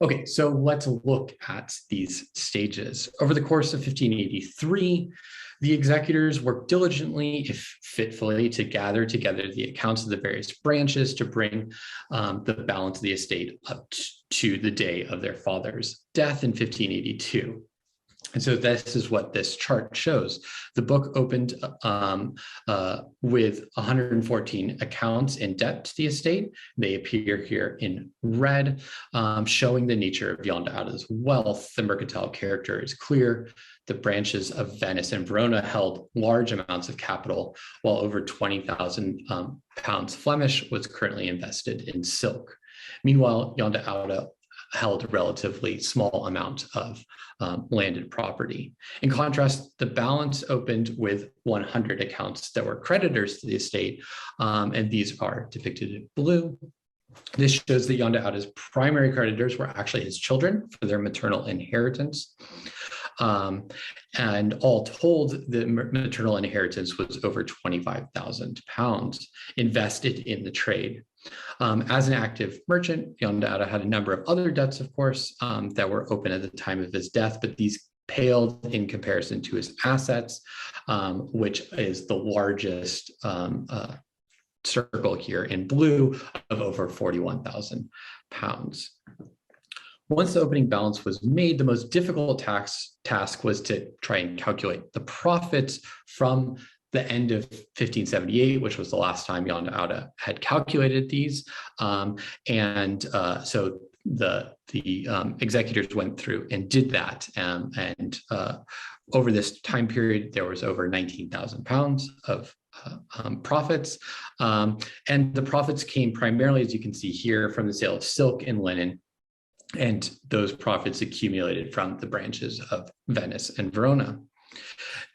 Okay, so let's look at these stages. Over the course of 1583, the executors worked diligently, if fitfully, to gather together the accounts of the various branches to bring the balance of the estate up to the day of their father's death in 1582. And so this is what this chart shows. The book opened with 114 accounts in debt to the estate. They appear here in red, showing the nature of Jan de Oude's wealth. The mercantile character is clear. The branches of Venice and Verona held large amounts of capital, while over 20,000 pounds Flemish was currently invested in silk. Meanwhile, Jan de Oude held a relatively small amount of landed property. In contrast, the balance opened with 100 accounts that were creditors to the estate, and these are depicted in blue. This shows that Jan de Oude's primary creditors were actually his children for their maternal inheritance. And all told, the maternal inheritance was over 25,000 pounds invested in the trade. As an active merchant, Jan de Oude had a number of other debts, of course, that were open at the time of his death, but these paled in comparison to his assets, which is the largest circle here in blue of over 41,000 pounds. Once the opening balance was made, the most difficult task was to try and calculate the profits from the end of 1578, which was the last time Jan Oude had calculated these. So the executors went through and did that. Over this time period, there was over 19,000 pounds of profits. And the profits came primarily, as you can see here, from the sale of silk and linen. And those profits accumulated from the branches of Venice and Verona.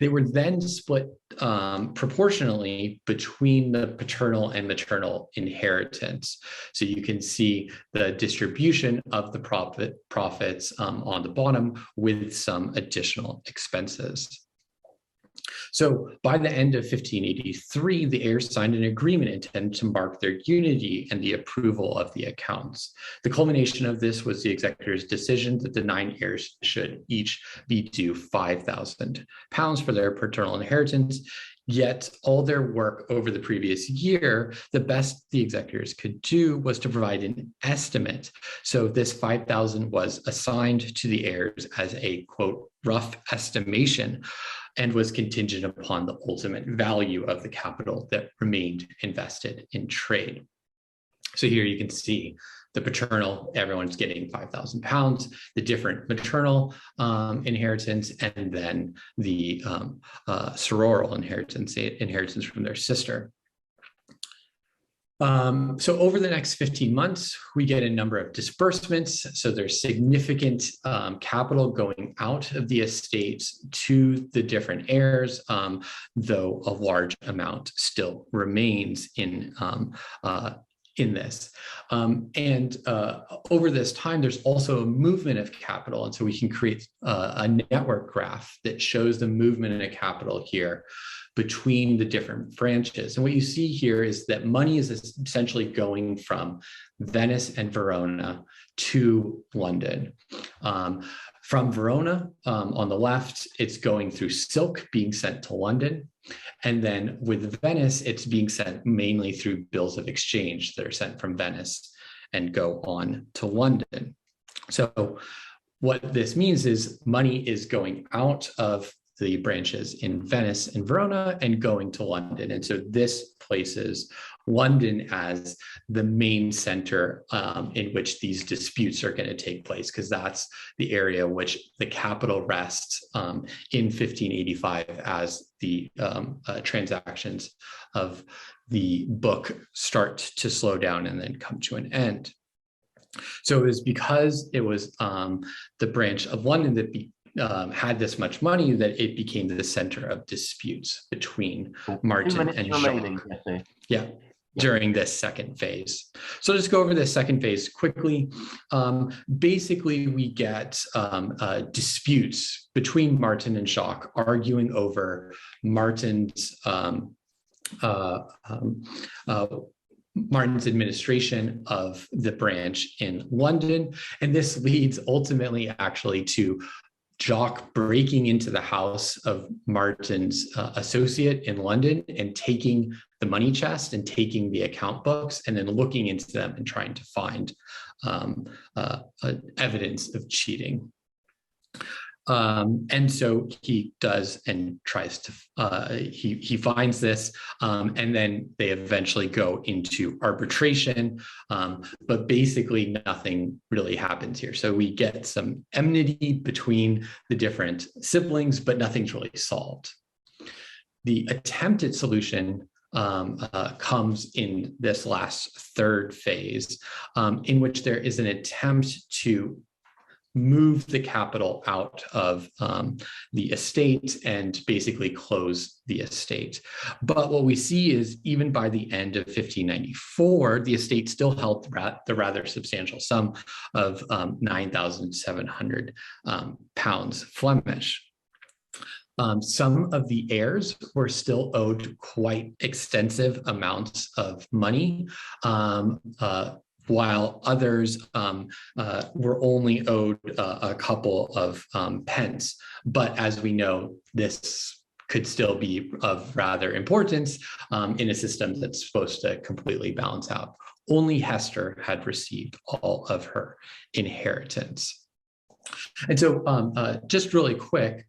They were then split proportionally between the paternal and maternal inheritance. So you can see the distribution of the profits on the bottom with some additional expenses. So by the end of 1583, the heirs signed an agreement intended to mark their unity and the approval of the accounts. The culmination of this was the executor's decision that the 9 heirs should each be due 5,000 pounds for their paternal inheritance. Yet all their work over the previous year, the best the executors could do was to provide an estimate. So this 5,000 was assigned to the heirs as a, quote, rough estimation, and was contingent upon the ultimate value of the capital that remained invested in trade. So here you can see the paternal, everyone's getting 5,000 pounds, the different maternal inheritance, and then the sororal inheritance from their sister. So over the next 15 months, we get a number of disbursements. So there's significant capital going out of the estate to the different heirs, though a large amount still remains in this. Over this time, there's also a movement of capital. And so we can create a network graph that shows the movement of capital here between the different branches. And what you see here is that money is essentially going from Venice and Verona to London. From Verona, on the left, it's going through silk being sent to London. And then with Venice, it's being sent mainly through bills of exchange that are sent from Venice and go on to London. So what this means is money is going out of the branches in Venice and Verona and going to London. And so this places London as the main center in which these disputes are going to take place, because that's the area which the capital rests in 1585 as the transactions of the book start to slow down and then come to an end. So it was because it was the branch of London that had this much money that it became the center of disputes between Martin and Jacques. Yeah, during this second phase. So let's go over this second phase quickly. Basically, we get disputes between Martin and Jacques arguing over Martin's administration of the branch in London. And this leads ultimately actually to Jacques breaking into the house of Martin's associate in London and taking the money chest and taking the account books and then looking into them and trying to find evidence of cheating. And so he does and tries to, he finds this, and then they eventually go into arbitration, but basically nothing really happens here. So we get some enmity between the different siblings, but nothing's really solved. The attempted solution comes in this last third phase, in which there is an attempt to move the capital out of the estate and basically close the estate. But what we see is even by the end of 1594, the estate still held the rather substantial sum of 9,700 pounds Flemish. Some of the heirs were still owed quite extensive amounts of money, while others were only owed a couple of pence. But as we know, this could still be of rather importance in a system that's supposed to completely balance out. Only Hester had received all of her inheritance. And so just really quick,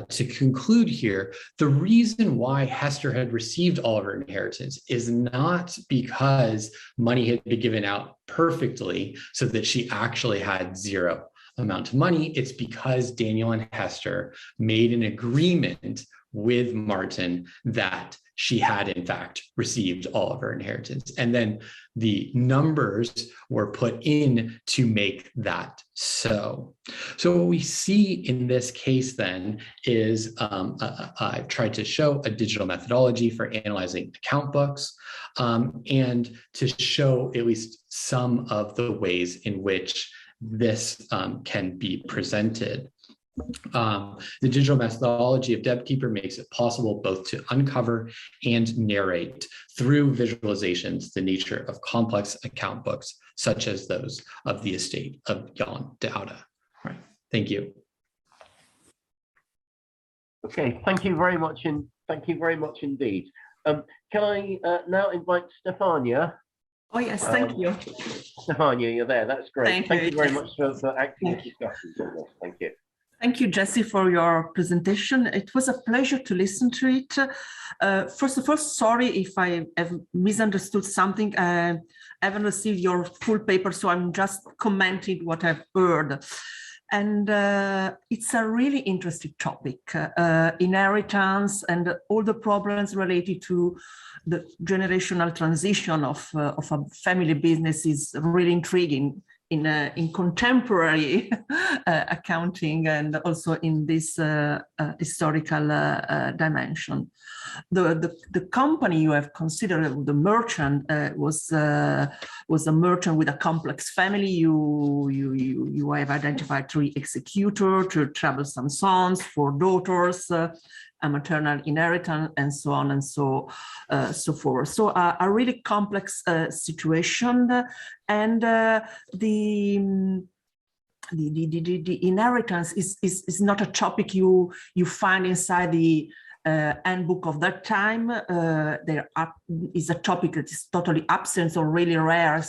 to conclude here, the reason why Hester had received all of her inheritance is not because money had been given out perfectly so that she actually had zero amount of money. It's because Daniel and Hester made an agreement with Martin that she had in fact received all of her inheritance. And then the numbers were put in to make that so. So what we see in this case then is I've tried to show a digital methodology for analyzing account books and to show at least some of the ways in which this can be presented. The digital methodology of DebtKeeper makes it possible both to uncover and narrate through visualizations the nature of complex account books, such as those of the estate of Jan de Oude. All right, thank you. Okay, thank you very much, and thank you very much indeed. Can I now invite Stefania? Oh yes, thank you. Stefania, you're there. That's great. Thank you very much for active discussions on this. Thank you. Thank you, Jesse, for your presentation. It was a pleasure to listen to it. First of all, sorry if I have misunderstood something. I haven't received your full paper, so I'm just commenting what I've heard. And it's a really interesting topic, inheritance and all the problems related to the generational transition of a family business is really intriguing in contemporary accounting and also in this historical dimension. The company you have considered, the merchant, was a merchant with a complex family. You have identified 3 executors, 2 troublesome sons, 4 daughters, a maternal inheritance, and so on and so forth. So a really complex situation, and the inheritance is not a topic you find inside the handbook of that time. There is a topic that is totally absent or really rare.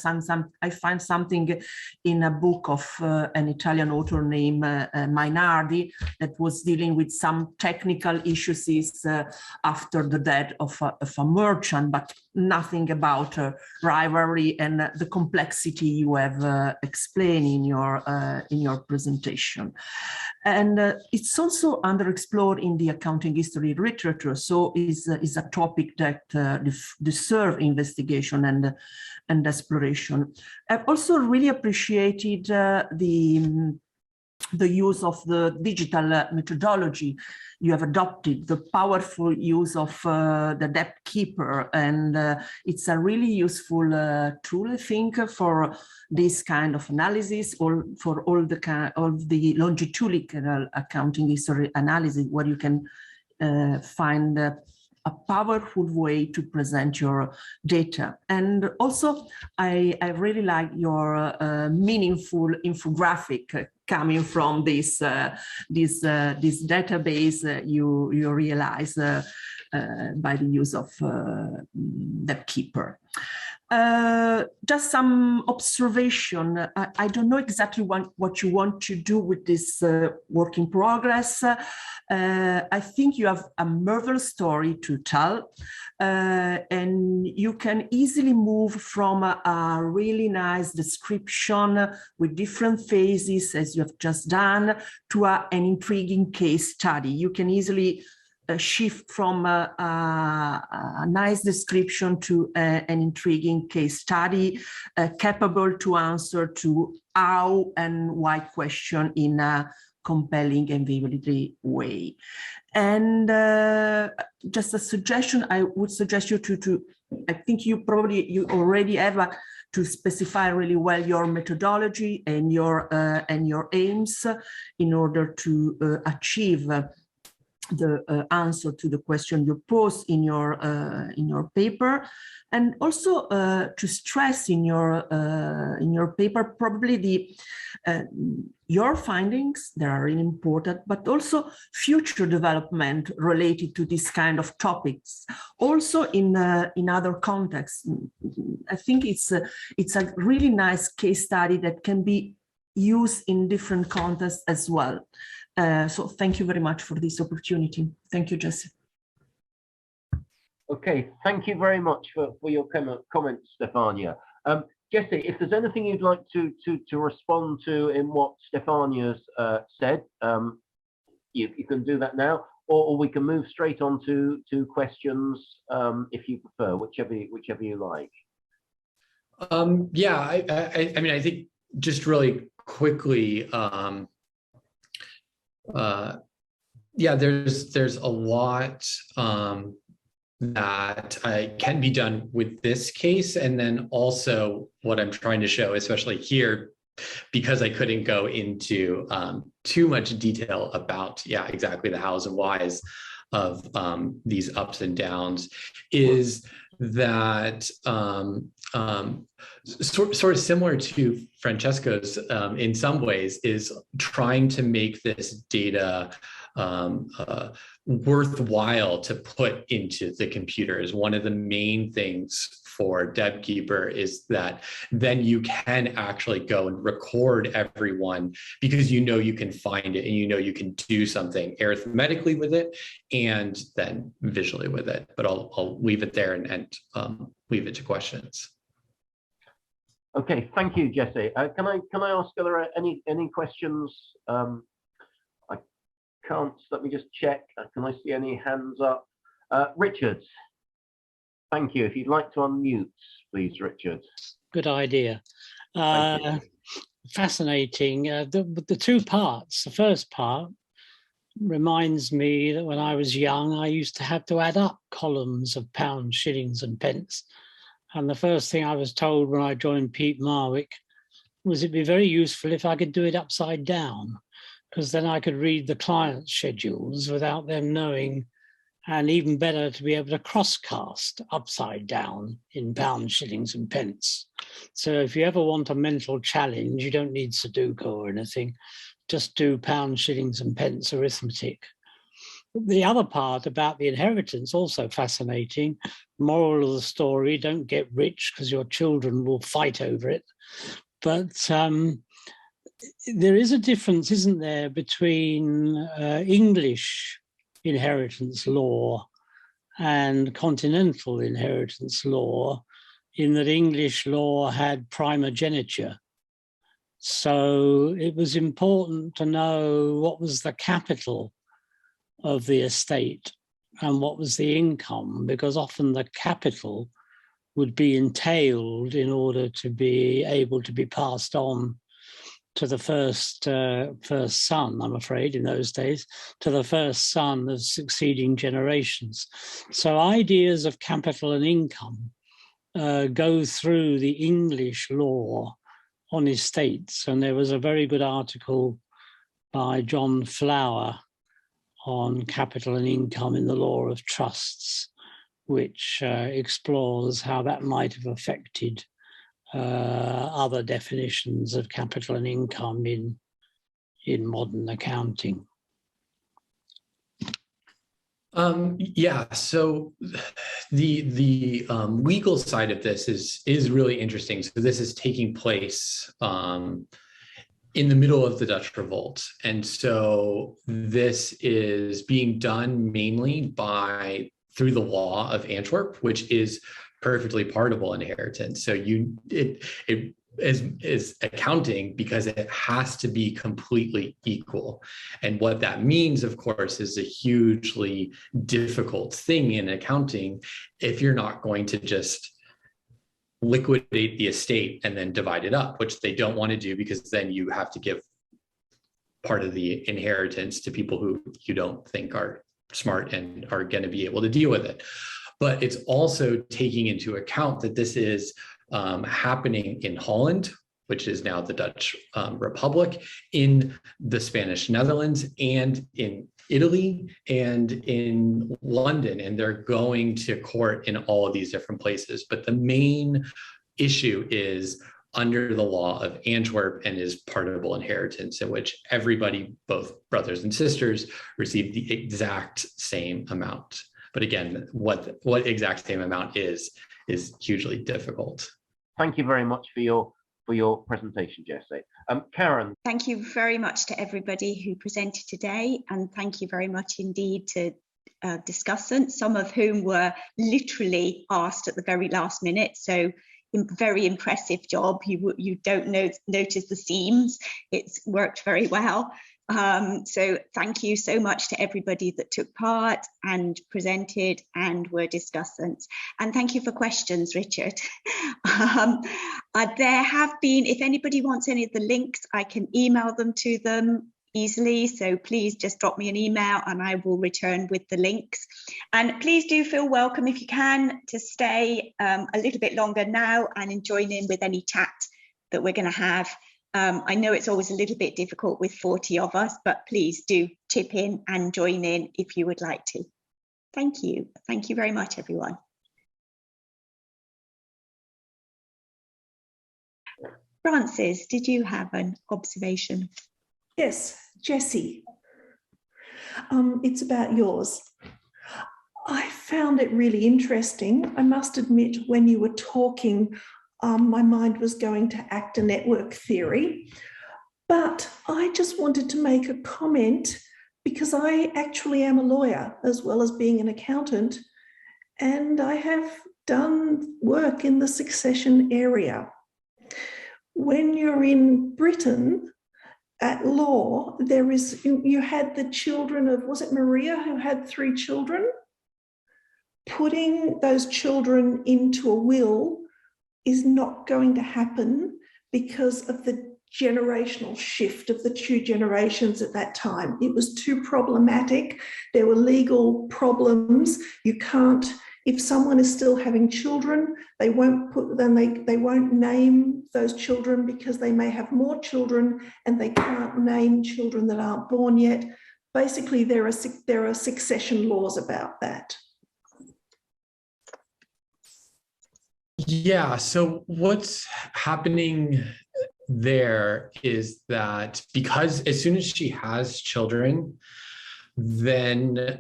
I find something in a book of an Italian author named Mainardi that was dealing with some technical issues after the death of a merchant, but nothing about rivalry and the complexity you have explained in your presentation. And it's also underexplored in the accounting history literature, so is a topic that deserves investigation and exploration. I've also really appreciated the use of the digital methodology you have adopted, the powerful use of the DebtKeeper, and it's a really useful tool, I think, for this kind of analysis, or for all the longitudinal accounting history analysis, where you can find a powerful way to present your data. And also, I really like your meaningful infographic coming from this database you realize by the use of DebtKeeper. Just some observation. I don't know exactly what you want to do with this work in progress. I think you have a marvelous story to tell, and you can easily move from a really nice description with different phases, as you have just done, to an intriguing case study. You can easily shift from a nice description to an intriguing case study, capable to answer to how and why question in a compelling and vividly way. And just a suggestion, I would suggest you to I think you already have to specify really well your methodology and your aims in order to achieve the answer to the question you pose in your paper, and also to stress in your paper probably your findings that are really important, but also future development related to this kind of topics, also in other contexts. I think it's a really nice case study that can be used in different contexts as well. So thank you very much for this opportunity. Thank you, Jesse. Okay, thank you very much for your comments, Stefania. Jesse, if there's anything you'd like to respond to in what Stefania's said, you can do that now, or we can move straight on to questions if you prefer, whichever you like. Yeah, I mean, I think just really quickly, yeah, there's a lot that can be done with this case, and then also what I'm trying to show, especially here, because I couldn't go into too much detail about, yeah, exactly the hows and whys of these ups and downs, is that sort of similar to Francesco's in some ways, is trying to make this data worthwhile to put into the computer. Is one of the main things for DebKeeper, is that then you can actually go and record everyone, because you know you can find it and you know you can do something arithmetically with it and then visually with it. But I'll leave it there and leave it to questions. Okay, thank you, Jesse. Can I ask, are there any questions? I can't. Let me just check. Can I see any hands up? Richard, thank you. If you'd like to unmute, please, Richard. Good idea. Fascinating. The two parts. The first part reminds me that when I was young, I used to have to add up columns of pounds, shillings, and pence. And the first thing I was told when I joined Pete Marwick was it'd be very useful if I could do it upside down, because then I could read the client's schedules without them knowing, and even better to be able to crosscast upside down in pounds, shillings, and pence. So if you ever want a mental challenge, you don't need Sudoku or anything. Just do pounds, shillings, and pence arithmetic. The other part about the inheritance, also fascinating. Moral of the story, don't get rich because your children will fight over it. But there is a difference, isn't there, between English inheritance law and continental inheritance law, in that English law had primogeniture. So it was important to know what was the capital of the estate and what was the income, because often the capital would be entailed in order to be able to be passed on to the first son, I'm afraid, in those days, to the first son of succeeding generations. So ideas of capital and income go through the English law on estates. And there was a very good article by John Flower on capital and income in the law of trusts, which explores how that might have affected other definitions of capital and income in modern accounting. Yeah, so the legal side of this is really interesting. So this is taking place in the middle of the Dutch Revolt. And so this is being done mainly through the law of Antwerp, which is perfectly pardonable inheritance. So it is accounting because it has to be completely equal. And what that means, of course, is a hugely difficult thing in accounting if you're not going to just liquidate the estate and then divide it up, which they don't want to do, because then you have to give part of the inheritance to people who you don't think are smart and are going to be able to deal with it. But it's also taking into account that this is happening in Holland, which is now the Dutch Republic, in the Spanish Netherlands, and in Italy, and in London, and they're going to court in all of these different places. But the main issue is under the law of Antwerp and is pardonable inheritance, in which everybody, both brothers and sisters, receive the exact same amount. But again, what exact same amount is hugely difficult. Thank you very much for your for your presentation, Jessie. Karen. Thank you very much to everybody who presented today, and thank you very much indeed to discussants, some of whom were literally asked at the very last minute. So very impressive job. You don't notice the seams. It's worked very well. So thank you so much to everybody that took part and presented and were discussants. And thank you for questions, Richard. There have been, if anybody wants any of the links, I can email them to them easily. So please just drop me an email and I will return with the links. And please do feel welcome, if you can, to stay a little bit longer now and join in with any chat that we're going to have. I know it's always a little bit difficult with 40 of us, but please do chip in and join in if you would like to. Thank you. Thank you very much, everyone. Francis, did you have an observation? Yes, Jessie. It's about yours. I found it really interesting. I must admit, when you were talking, my mind was going to actor network theory, but I just wanted to make a comment because I actually am a lawyer as well as being an accountant, and I have done work in the succession area. When you're in Britain at law, you had the children of, was it Maria who had 3 children? Putting those children into a will is not going to happen because of the generational shift of the 2 generations at that time. It was too problematic. There were legal problems. You can't, if someone is still having children, they won't they won't name those children because they may have more children and they can't name children that aren't born yet. Basically, there are succession laws about that. Yeah, so what's happening there is that because as soon as she has children, then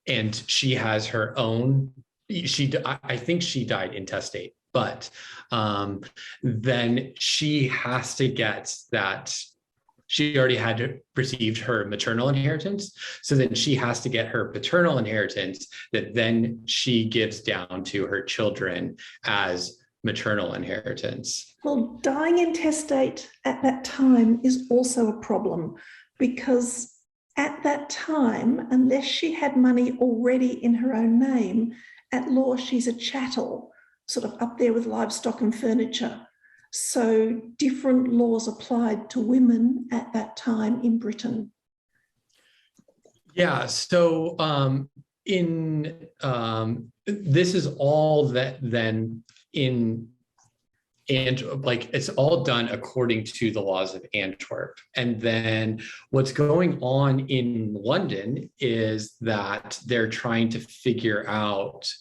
and she has her own, I think she died intestate, but then she has to get that. She already had received her maternal inheritance. So then she has to get her paternal inheritance that then she gives down to her children as maternal inheritance. Well, dying intestate at that time is also a problem because at that time, unless she had money already in her own name, at law, she's a chattel, sort of up there with livestock and furniture. So different laws applied to women at that time in Britain. Yeah, so this is all that then like it's all done according to the laws of Antwerp. And then what's going on in London is that they're trying to figure out,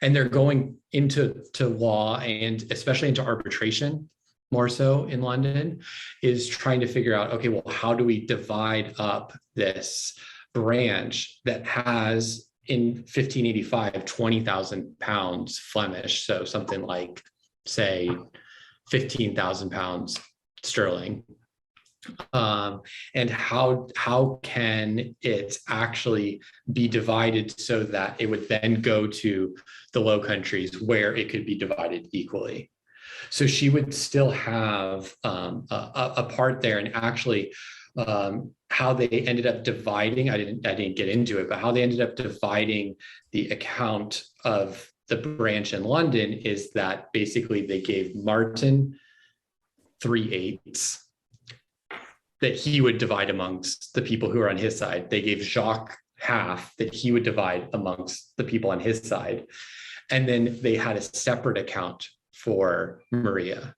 and they're going into law and especially into arbitration, more so in London, is trying to figure out, okay, well, how do we divide up this branch that has in 1585, 20,000 pounds Flemish, so something like, say, 15,000 pounds sterling. And how can it actually be divided so that it would then go to the Low Countries where it could be divided equally? So she would still have a part there, and actually how they ended up dividing, I didn't get into it, but how they ended up dividing the account of the branch in London is that basically they gave Martin 3/8 that he would divide amongst the people who are on his side. They gave Jacques half that he would divide amongst the people on his side. And then they had a separate account for Maria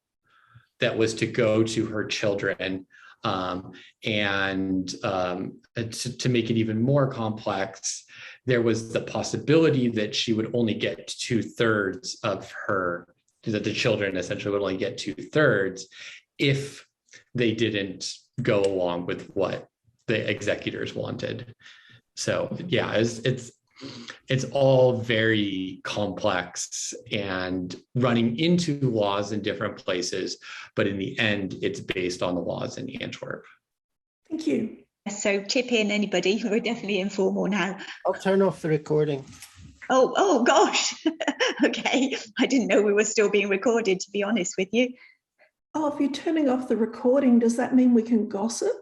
that was to go to her children. And to make it even more complex, there was the possibility that she would only get 2/3 of her, that the children essentially would only get 2/3 if they didn't go along with what the executors wanted. So yeah, it's all very complex and running into laws in different places, but in the end, it's based on the laws in Antwerp. Thank you. So tip in anybody. We're definitely informal now. I'll turn off the recording. Oh gosh. Okay. I didn't know we were still being recorded, to be honest with you. Oh, if you're turning off the recording, does that mean we can gossip?